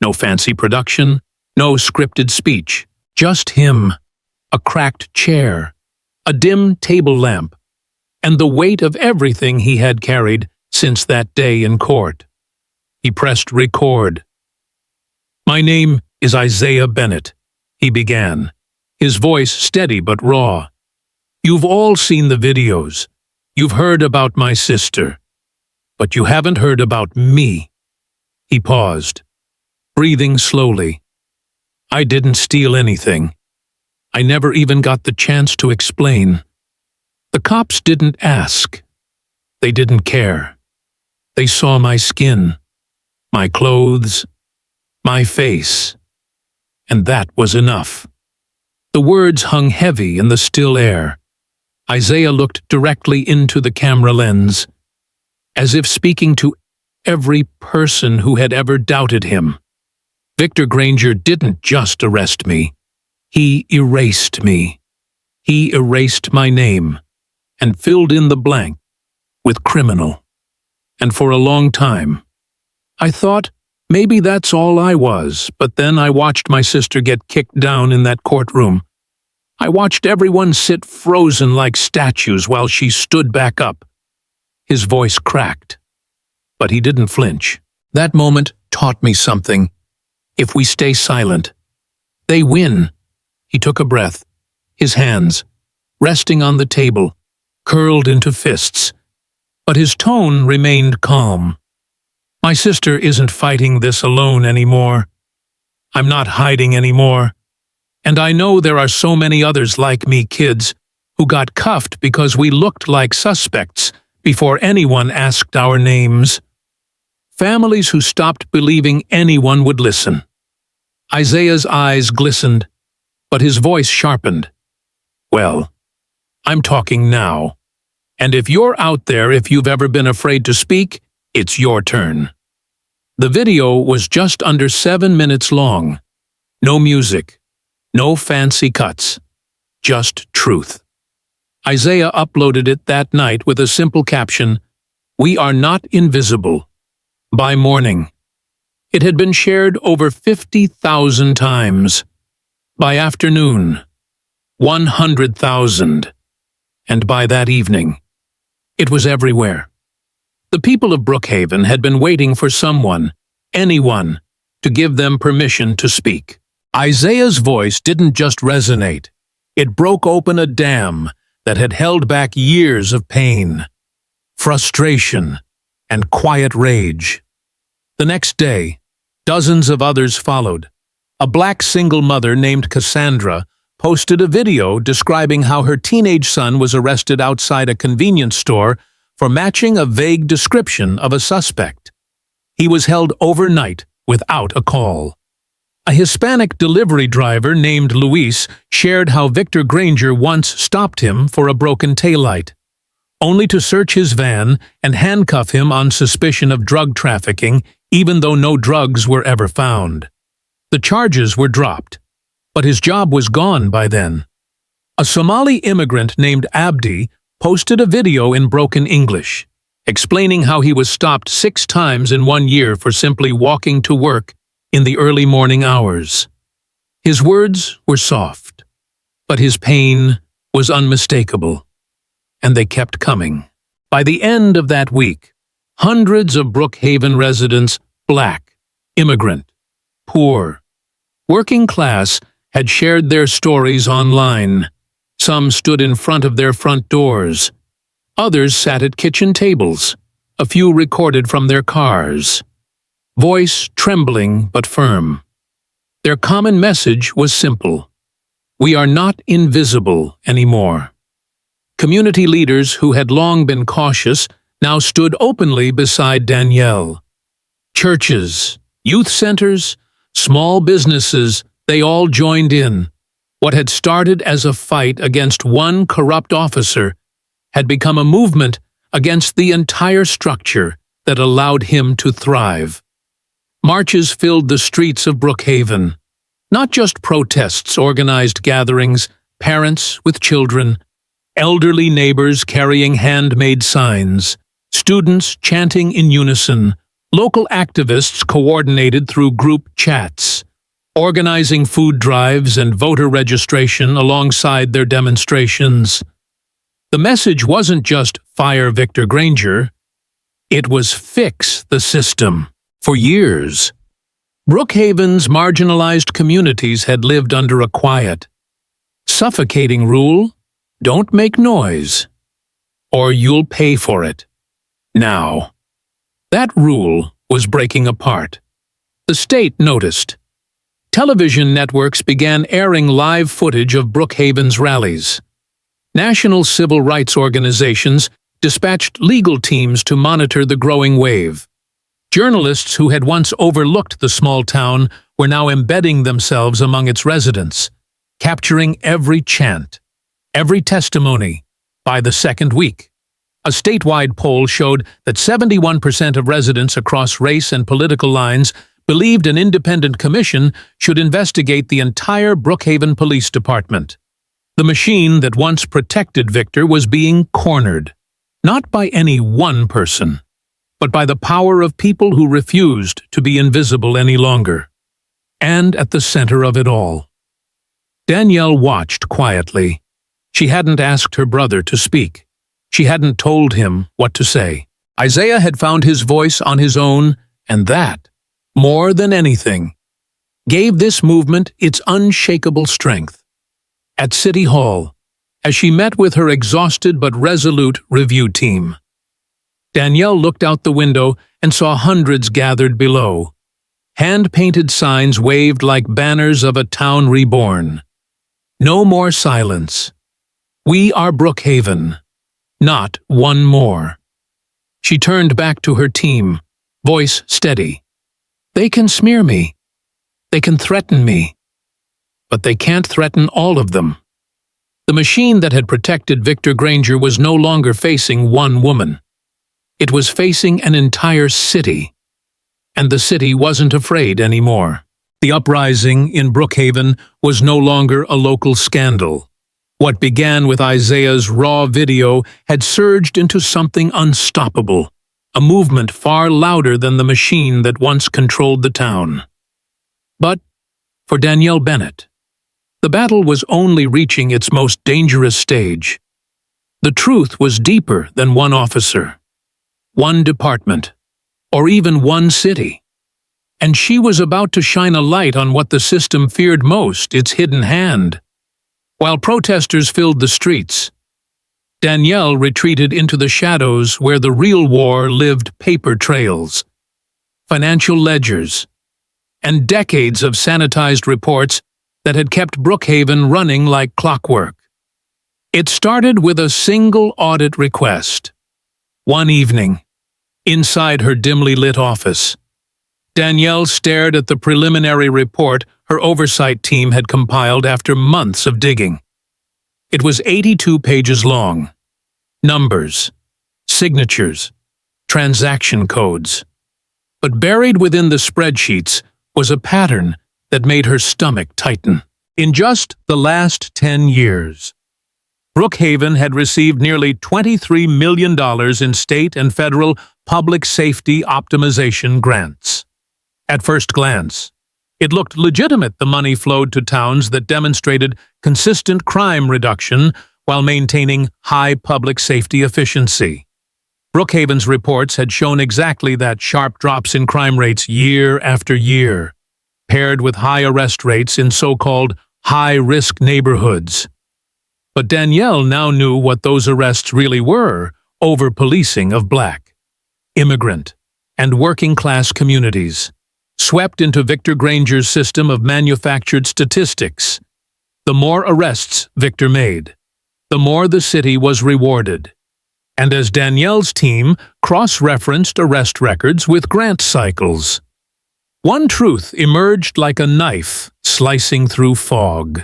No fancy production, no scripted speech, just him, a cracked chair, a dim table lamp, and the weight of everything he had carried since that day in court. He pressed record. "My name is Isaiah Bennett," he began, his voice steady but raw. "You've all seen the videos. You've heard about my sister. But you haven't heard about me." He paused, breathing slowly. "I didn't steal anything. I never even got the chance to explain. The cops didn't ask. They didn't care. They saw my skin, my clothes, my face, and that was enough." The words hung heavy in the still air. Isaiah looked directly into the camera lens, as if speaking to every person who had ever doubted him. Victor Granger didn't just arrest me. He erased me. He erased my name and filled in the blank with criminal. And for a long time, I thought maybe that's all I was, but then I watched my sister get kicked down in that courtroom. I watched everyone sit frozen like statues while she stood back up. His voice cracked, but he didn't flinch. That moment taught me something. If we stay silent, they win. He took a breath, his hands, resting on the table, curled into fists, but his tone remained calm. My sister isn't fighting this alone anymore. I'm not hiding anymore. And I know there are so many others like me, kids, who got cuffed because we looked like suspects before anyone asked our names. Families who stopped believing anyone would listen. Isaiah's eyes glistened, but his voice sharpened. "Well, I'm talking now. And if you're out there, if you've ever been afraid to speak, it's your turn." The video was just under 7 minutes long. No music, no fancy cuts, just truth. Isaiah uploaded it that night with a simple caption, "We are not invisible." By morning, it had been shared over 50,000 times. By afternoon, 100,000. And by that evening, it was everywhere. The people of Brookhaven had been waiting for someone, anyone, to give them permission to speak. Isaiah's voice didn't just resonate. It broke open a dam that had held back years of pain, frustration, and quiet rage. The next day, dozens of others followed. A black single mother named Cassandra posted a video describing how her teenage son was arrested outside a convenience store for matching a vague description of a suspect. He was held overnight without a call. A Hispanic delivery driver named Luis shared how Victor Granger once stopped him for a broken taillight, only to search his van and handcuff him on suspicion of drug trafficking, even though no drugs were ever found. The charges were dropped, but his job was gone by then. A Somali immigrant named Abdi posted a video in broken English, explaining how he was stopped 6 times in 1 year for simply walking to work in the early morning hours. His words were soft, but his pain was unmistakable, and they kept coming. By the end of that week, hundreds of Brookhaven residents, black, immigrant, poor, working class, had shared their stories online. Some stood in front of their front doors. Others sat at kitchen tables. A few recorded from their cars. Voice trembling but firm. Their common message was simple. We are not invisible anymore. Community leaders who had long been cautious now stood openly beside Danielle. Churches, youth centers, small businesses, they all joined in. What had started as a fight against one corrupt officer had become a movement against the entire structure that allowed him to thrive. Marches filled the streets of Brookhaven. Not just protests, organized gatherings, parents with children, elderly neighbors carrying handmade signs, students chanting in unison, local activists coordinated through group chats, organizing food drives and voter registration alongside their demonstrations. The message wasn't just fire Victor Granger, it was fix the system. For years, Brookhaven's marginalized communities had lived under a quiet, suffocating rule: don't make noise, or you'll pay for it. Now, that rule was breaking apart. The state noticed. Television networks began airing live footage of Brookhaven's rallies. National civil rights organizations dispatched legal teams to monitor the growing wave. Journalists who had once overlooked the small town were now embedding themselves among its residents, capturing every chant, every testimony, by the second week. A statewide poll showed that 71% of residents across race and political lines believed an independent commission should investigate the entire Brookhaven Police Department. The machine that once protected Victor was being cornered, not by any one person, but by the power of people who refused to be invisible any longer. And at the center of it all, Danielle watched quietly. She hadn't asked her brother to speak. She hadn't told him what to say. Isaiah had found his voice on his own, and that, more than anything, gave this movement its unshakable strength. At City Hall, as she met with her exhausted but resolute review team, Danielle looked out the window and saw hundreds gathered below. Hand-painted signs waved like banners of a town reborn. No more silence. We are Brookhaven. Not one more. She turned back to her team, voice steady. They can smear me. They can threaten me. But they can't threaten all of them. The machine that had protected Victor Granger was no longer facing one woman. It was facing an entire city. And the city wasn't afraid anymore. The uprising in Brookhaven was no longer a local scandal. What began with Isaiah's raw video had surged into something unstoppable, a movement far louder than the machine that once controlled the town. But for Danielle Bennett, The battle was only reaching its most dangerous stage. The truth was deeper than one officer, one department, or even one city. And she was about to shine a light on what the system feared most, its hidden hand. While protesters filled the streets, Danielle retreated into the shadows where the real war lived: paper trails, financial ledgers, and decades of sanitized reports that had kept Brookhaven running like clockwork. It started with a single audit request. One evening, inside her dimly lit office, Danielle stared at the preliminary report her oversight team had compiled after months of digging. It was 82 pages long. Numbers, signatures, transaction codes. But buried within the spreadsheets was a pattern that made her stomach tighten. In just the last 10 years, Brookhaven had received nearly $23 million in state and federal public safety optimization grants. At first glance, it looked legitimate. The money flowed to towns that demonstrated consistent crime reduction while maintaining high public safety efficiency. Brookhaven's reports had shown exactly that: sharp drops in crime rates year after year, paired with high arrest rates in so-called high-risk neighborhoods. But Danielle now knew what those arrests really were: over-policing of Black, immigrant, and working-class communities, swept into Victor Granger's system of manufactured statistics. The more arrests Victor made, the more the city was rewarded. And as Danielle's team cross-referenced arrest records with grant cycles, one truth emerged like a knife slicing through fog.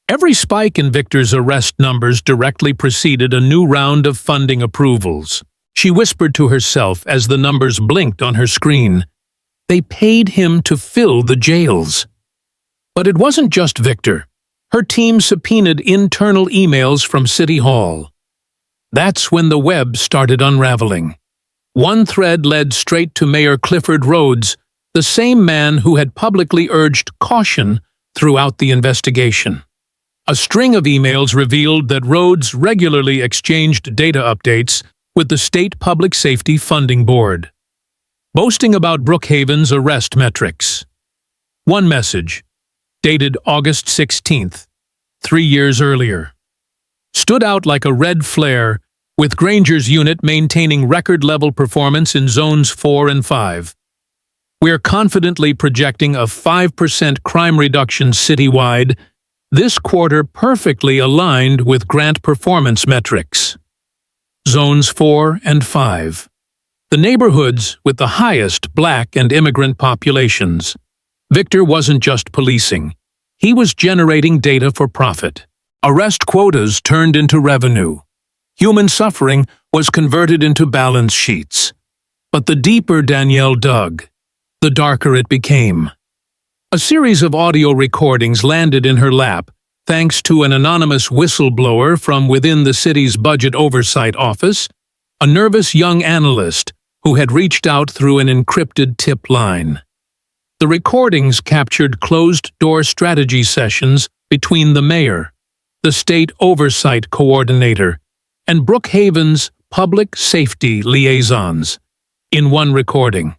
Every spike in Victor's arrest numbers directly preceded a new round of funding approvals. She whispered to herself as the numbers blinked on her screen. They paid him to fill the jails. But it wasn't just Victor. Her team subpoenaed internal emails from City Hall. That's when the web started unraveling. One thread led straight to Mayor Clifford Rhodes, the same man who had publicly urged caution throughout the investigation. A string of emails revealed that Rhodes regularly exchanged data updates with the State Public Safety Funding Board, boasting about Brookhaven's arrest metrics. One message, dated August 16th, 3 years earlier, stood out like a red flare, with Granger's unit maintaining record-level performance in Zones 4 and 5. We're confidently projecting a 5% crime reduction citywide, this quarter perfectly aligned with grant performance metrics. Zones 4 and 5. The neighborhoods with the highest Black and immigrant populations. Victor wasn't just policing. He was generating data for profit. Arrest quotas turned into revenue. Human suffering was converted into balance sheets. But the deeper Danielle dug, the darker it became. A series of audio recordings landed in her lap, thanks to an anonymous whistleblower from within the city's budget oversight office, a nervous young analyst who had reached out through an encrypted tip line. The recordings captured closed-door strategy sessions between the mayor, the state oversight coordinator, and Brookhaven's public safety liaisons. In one recording,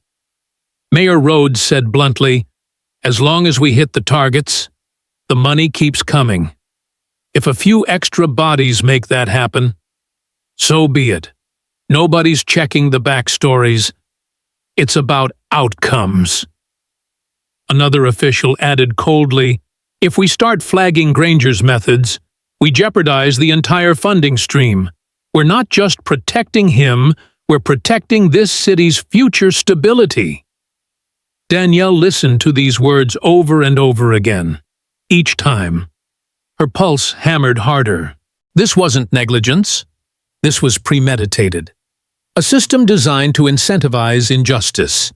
Mayor Rhodes said bluntly, "As long as we hit the targets, the money keeps coming. If a few extra bodies make that happen, so be it. Nobody's checking the backstories. It's about outcomes." Another official added coldly, "If we start flagging Granger's methods, we jeopardize the entire funding stream. We're not just protecting him, we're protecting this city's future stability." Danielle listened to these words over and over again. Each time, her pulse hammered harder. This wasn't negligence. This was premeditated. A system designed to incentivize injustice,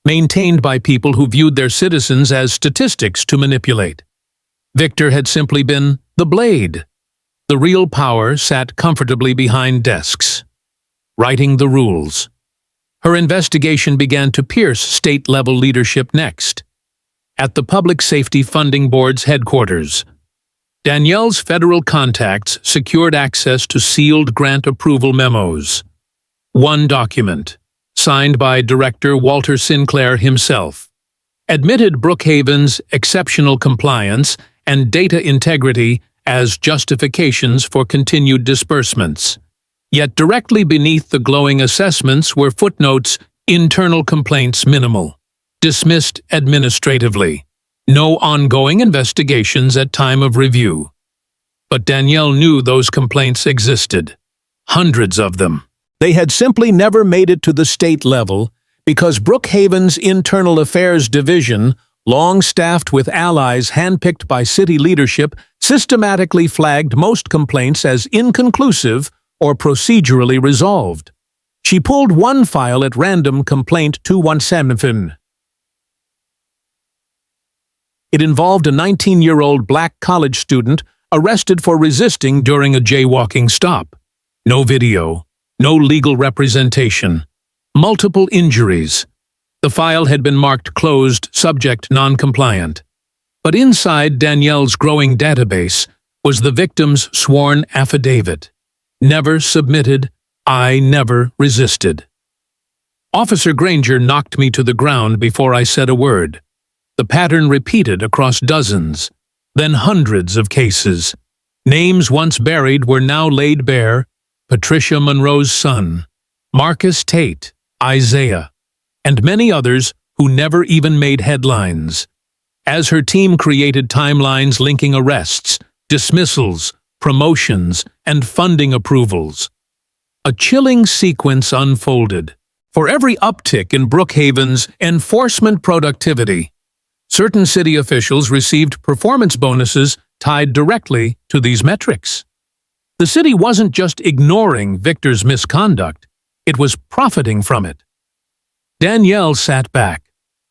maintained by people who viewed their citizens as statistics to manipulate. Victor had simply been the blade. The real power sat comfortably behind desks, writing the rules. Her investigation began to pierce state-level leadership next. at the Public Safety Funding Board's headquarters. Danielle's federal contacts secured access to sealed grant approval memos. One document, signed by Director Walter Sinclair himself, admitted Brookhaven's exceptional compliance and data integrity as justifications for continued disbursements. Yet directly beneath the glowing assessments were footnotes: internal complaints minimal, dismissed administratively, no ongoing investigations at time of review. But Danielle knew those complaints existed. Hundreds of them. They had simply never made it to the state level because Brookhaven's Internal Affairs Division, long staffed with allies handpicked by city leadership, systematically flagged most complaints as inconclusive or procedurally resolved. She pulled one file at random: Complaint 217. It involved a 19-year-old black college student arrested for resisting during a jaywalking stop. No video, no legal representation, multiple injuries. The file had been marked closed, subject non-compliant. But inside Danielle's growing database was the victim's sworn affidavit. Never submitted, I never resisted. Officer Granger knocked me to the ground before I said a word. The pattern repeated across dozens, then hundreds of cases. Names once buried were now laid bare: Patricia Monroe's son, Marcus Tate, Isaiah, and many others who never even made headlines. As her team created timelines linking arrests, dismissals, promotions, and funding approvals, a chilling sequence unfolded. For every uptick in Brookhaven's enforcement productivity, certain city officials received performance bonuses tied directly to these metrics. The city wasn't just ignoring Victor's misconduct, it was profiting from it. Danielle sat back,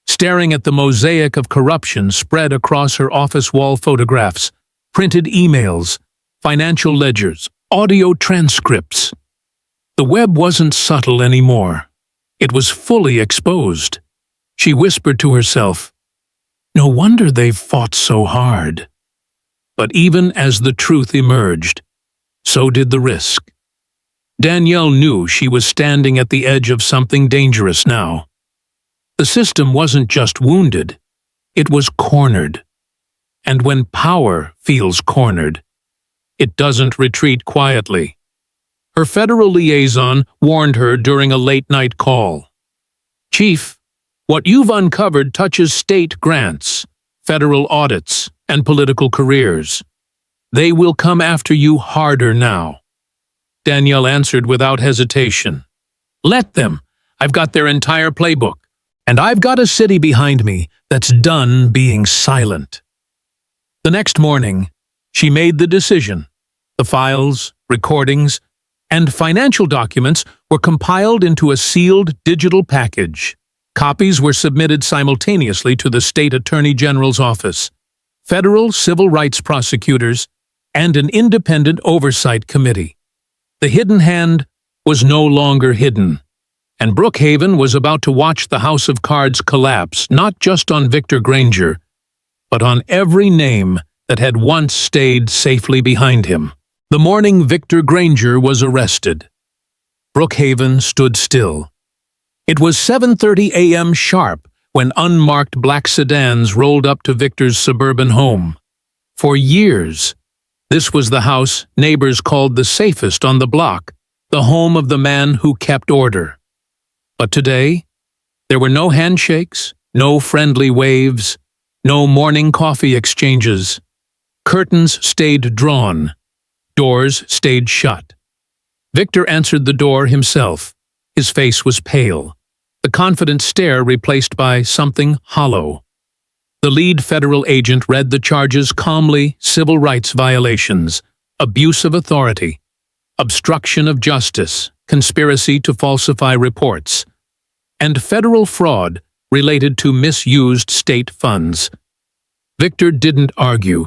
staring at the mosaic of corruption spread across her office wall: photographs, printed emails, financial ledgers, audio transcripts. The web wasn't subtle anymore. It was fully exposed. She whispered to herself, "No wonder they've fought so hard." But even as the truth emerged, so did the risk. Danielle knew she was standing at the edge of something dangerous now. The system wasn't just wounded, it was cornered. And when power feels cornered, it doesn't retreat quietly. Her federal liaison warned her during a late-night call. "Chief, what you've uncovered touches state grants, federal audits, and political careers. They will come after you harder now." Danielle answered without hesitation. "Let them. I've got their entire playbook. And I've got a city behind me that's done being silent." The next morning, she made the decision. The files, recordings, and financial documents were compiled into a sealed digital package. Copies were submitted simultaneously to the State Attorney General's office, federal civil rights prosecutors, and an independent oversight committee. The hidden hand was no longer hidden, and Brookhaven was about to watch the house of cards collapse not just on Victor Granger, but on every name that had once stayed safely behind him. The morning Victor Granger was arrested, Brookhaven stood still. It was 7:30 a.m. sharp when unmarked black sedans rolled up to Victor's suburban home. For years, this was the house neighbors called the safest on the block, the home of the man who kept order. But today, there were no handshakes, no friendly waves, no morning coffee exchanges. Curtains stayed drawn, doors stayed shut. Victor answered the door himself. His face was pale, the confident stare replaced by something hollow. The lead federal agent read the charges calmly: civil rights violations, abuse of authority, obstruction of justice, conspiracy to falsify reports, and federal fraud related to misused state funds. Victor didn't argue.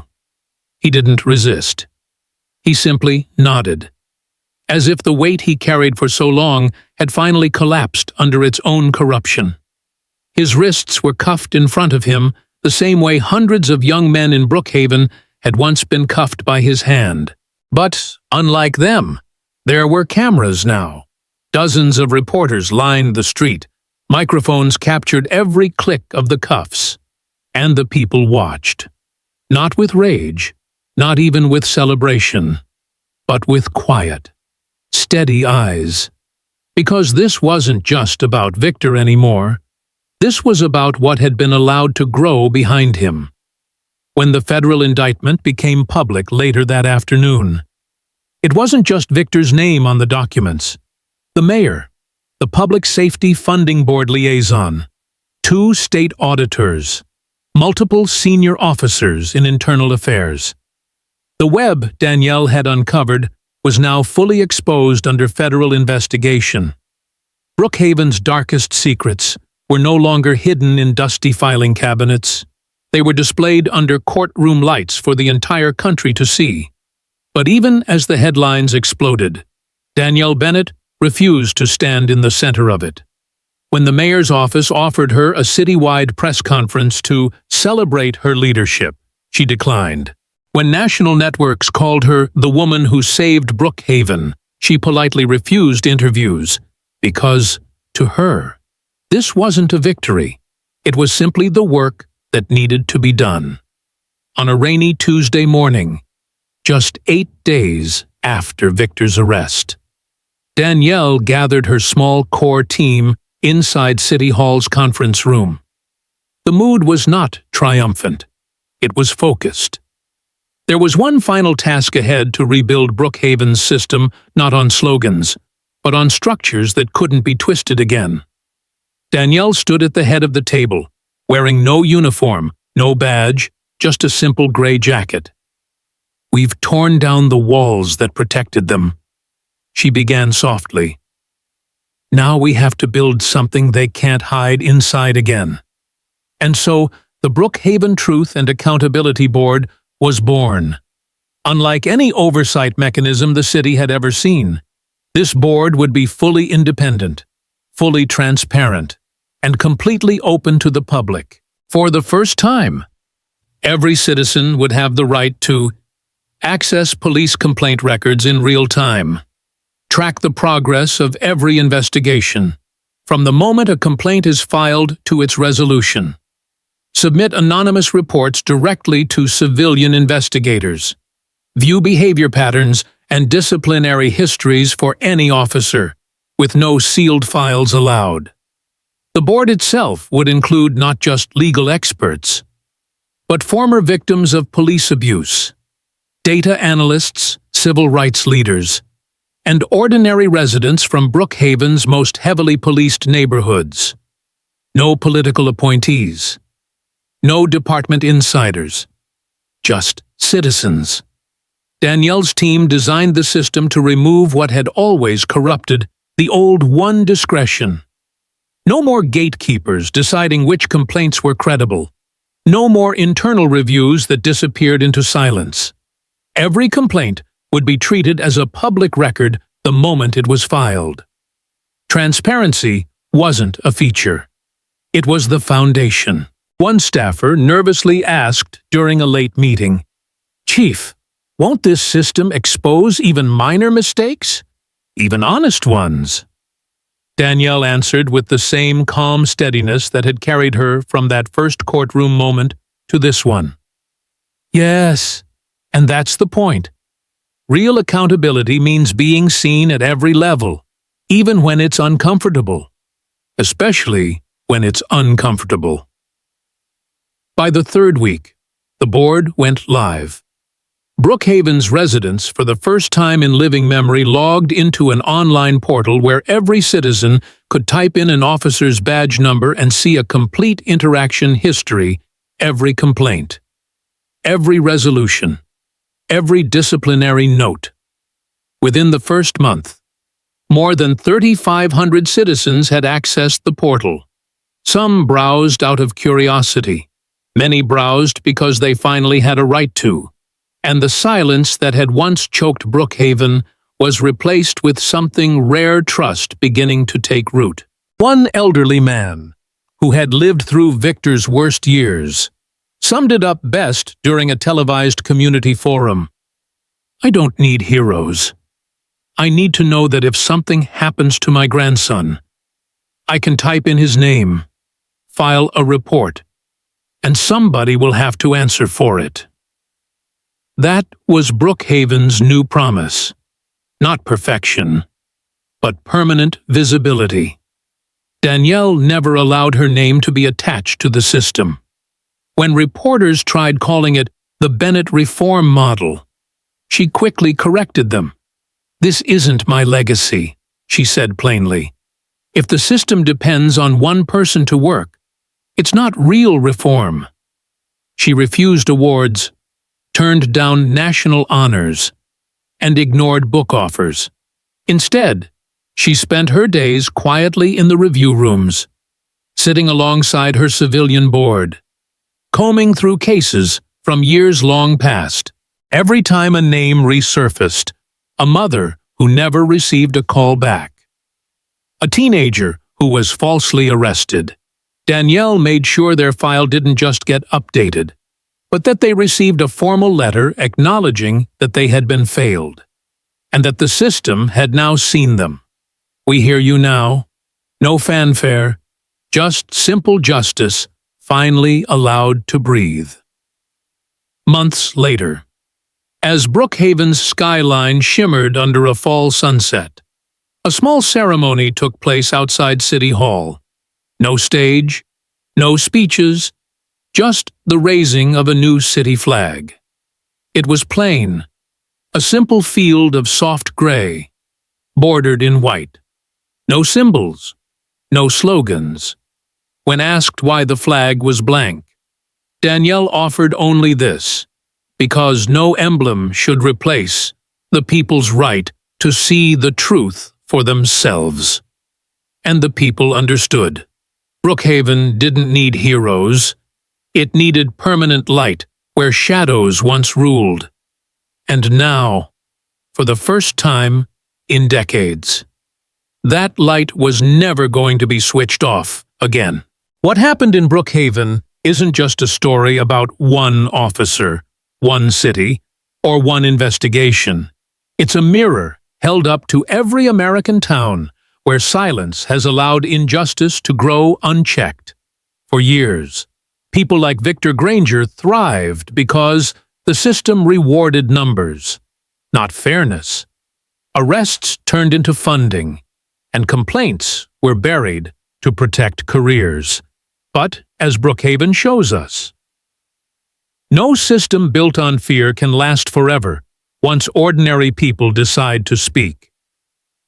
He didn't resist. He simply nodded, as if the weight he carried for so long had finally collapsed under its own corruption. His wrists were cuffed in front of him, the same way hundreds of young men in Brookhaven had once been cuffed by his hand. But, unlike them, there were cameras now. Dozens of reporters lined the street. Microphones captured every click of the cuffs. And the people watched. Not with rage, not even with celebration, but with quiet, steady eyes. Because this wasn't just about Victor anymore. This was about what had been allowed to grow behind him. When the federal indictment became public later that afternoon, it wasn't just Victor's name on the documents. The mayor, the Public Safety Funding Board liaison, 2 state auditors, multiple senior officers in internal affairs. The web Danielle had uncovered was now fully exposed under federal investigation. Brookhaven's darkest secrets were no longer hidden in dusty filing cabinets. They were displayed under courtroom lights for the entire country to see. But even as the headlines exploded, Danielle Bennett refused to stand in the center of it. When the mayor's office offered her a citywide press conference to celebrate her leadership, she declined. When national networks called her the woman who saved Brookhaven, she politely refused interviews, because, to her, this wasn't a victory. It was simply the work that needed to be done. On a rainy Tuesday morning, just 8 days after Victor's arrest, Danielle gathered her small core team inside City Hall's conference room. The mood was not triumphant. It was focused. There was one final task ahead to rebuild Brookhaven's system, not on slogans, but on structures that couldn't be twisted again. Danielle stood at the head of the table, wearing no uniform, no badge, just a simple gray jacket. "We've torn down the walls that protected them," she began softly. "Now we have to build something they can't hide inside again." And so, the Brookhaven Truth and Accountability Board was born. Unlike any oversight mechanism the city had ever seen, this board would be fully independent, fully transparent, and completely open to the public. For the first time, every citizen would have the right to access police complaint records in real time, track the progress of every investigation, from the moment a complaint is filed to its resolution, submit anonymous reports directly to civilian investigators, view behavior patterns and disciplinary histories for any officer, with no sealed files allowed. The board itself would include not just legal experts, but former victims of police abuse, data analysts, civil rights leaders, and ordinary residents from Brookhaven's most heavily policed neighborhoods. No political appointees. No department insiders. Just citizens. Danielle's team designed the system to remove what had always corrupted the old one discretion. No more gatekeepers deciding which complaints were credible. No more internal reviews that disappeared into silence. Every complaint would be treated as a public record the moment it was filed. Transparency wasn't a feature. It was the foundation. One staffer nervously asked during a late meeting, "Chief, won't this system expose even minor mistakes? Even honest ones?" Danielle answered with the same calm steadiness that had carried her from that first courtroom moment to this one. "Yes, and that's the point. Real accountability means being seen at every level, even when it's uncomfortable. Especially when it's uncomfortable." By the 3rd week, the board went live. Brookhaven's residents, for the first time in living memory, logged into an online portal where every citizen could type in an officer's badge number and see a complete interaction history, every complaint, every resolution, every disciplinary note. Within the first month, more than 3,500 citizens had accessed the portal. Some browsed out of curiosity. Many browsed because they finally had a right to. And the silence that had once choked Brookhaven was replaced with something rare trust beginning to take root. One elderly man, who had lived through Victor's worst years, summed it up best during a televised community forum. "I don't need heroes. I need to know that if something happens to my grandson, I can type in his name, file a report, and somebody will have to answer for it." That was Brookhaven's new promise. Not perfection, but permanent visibility. Danielle never allowed her name to be attached to the system. When reporters tried calling it the Bennett reform model, she quickly corrected them. "This isn't my legacy," she said plainly. "If the system depends on one person to work, it's not real reform." She refused awards, turned down national honors, and ignored book offers. Instead, she spent her days quietly in the review rooms, sitting alongside her civilian board, combing through cases from years long past. Every time a name resurfaced, a mother who never received a call back, a teenager who was falsely arrested, Danielle made sure their file didn't just get updated, but that they received a formal letter acknowledging that they had been failed, and that the system had now seen them. "We hear you now." No fanfare, just simple justice, finally allowed to breathe. Months later, as Brookhaven's skyline shimmered under a fall sunset, a small ceremony took place outside City Hall. No stage, no speeches, just the raising of a new city flag. It was plain, a simple field of soft gray, bordered in white. No symbols, no slogans. When asked why the flag was blank, Danielle offered only this: because no emblem should replace the people's right to see the truth for themselves. And the people understood. Brookhaven didn't need heroes. It needed permanent light where shadows once ruled. And now, for the first time in decades, that light was never going to be switched off again. What happened in Brookhaven isn't just a story about one officer, one city, or one investigation. It's a mirror held up to every American town where silence has allowed injustice to grow unchecked. For years, people like Victor Granger thrived because the system rewarded numbers, not fairness. Arrests turned into funding, and complaints were buried to protect careers. But, as Brookhaven shows us, no system built on fear can last forever once ordinary people decide to speak.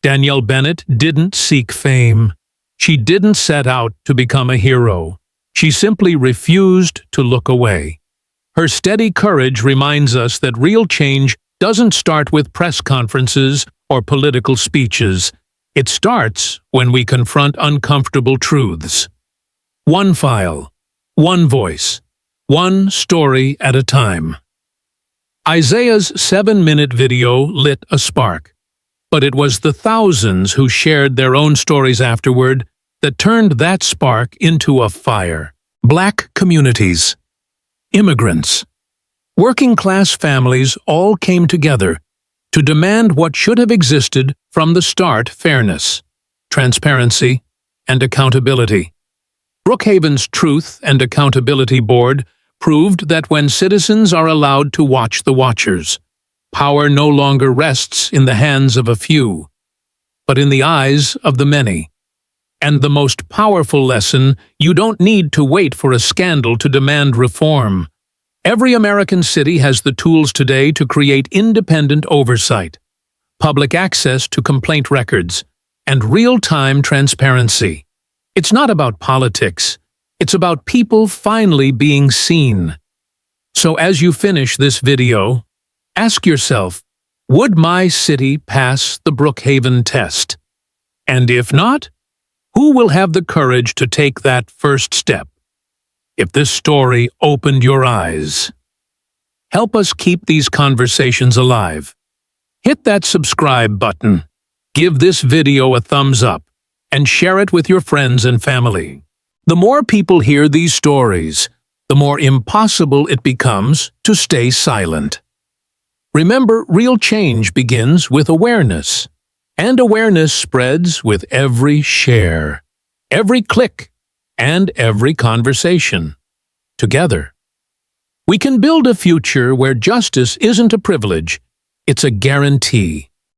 Danielle Bennett didn't seek fame. She didn't set out to become a hero. She simply refused to look away. Her steady courage reminds us that real change doesn't start with press conferences or political speeches. It starts when we confront uncomfortable truths. One file, one voice, one story at a time. Isaiah's 7-minute video lit a spark, but it was the thousands who shared their own stories afterward that turned that spark into a fire. Black communities, immigrants, working-class families all came together to demand what should have existed from the start: fairness, transparency, and accountability. Brookhaven's Truth and Accountability Board proved that when citizens are allowed to watch the watchers, power no longer rests in the hands of a few, but in the eyes of the many. And the most powerful lesson: you don't need to wait for a scandal to demand reform. Every American city has the tools today to create independent oversight, public access to complaint records, and real-time transparency. It's not about politics. It's about people finally being seen. So as you finish this video, ask yourself, would my city pass the Brookhaven test? And if not, who will have the courage to take that first step? If this story opened your eyes, help us keep these conversations alive. Hit that subscribe button, give this video a thumbs up, and share it with your friends and family. The more people hear these stories, the more impossible it becomes to stay silent. Remember, real change begins with awareness, and awareness spreads with every share, every click, and every conversation. Together, we can build a future where justice isn't a privilege, it's a guarantee.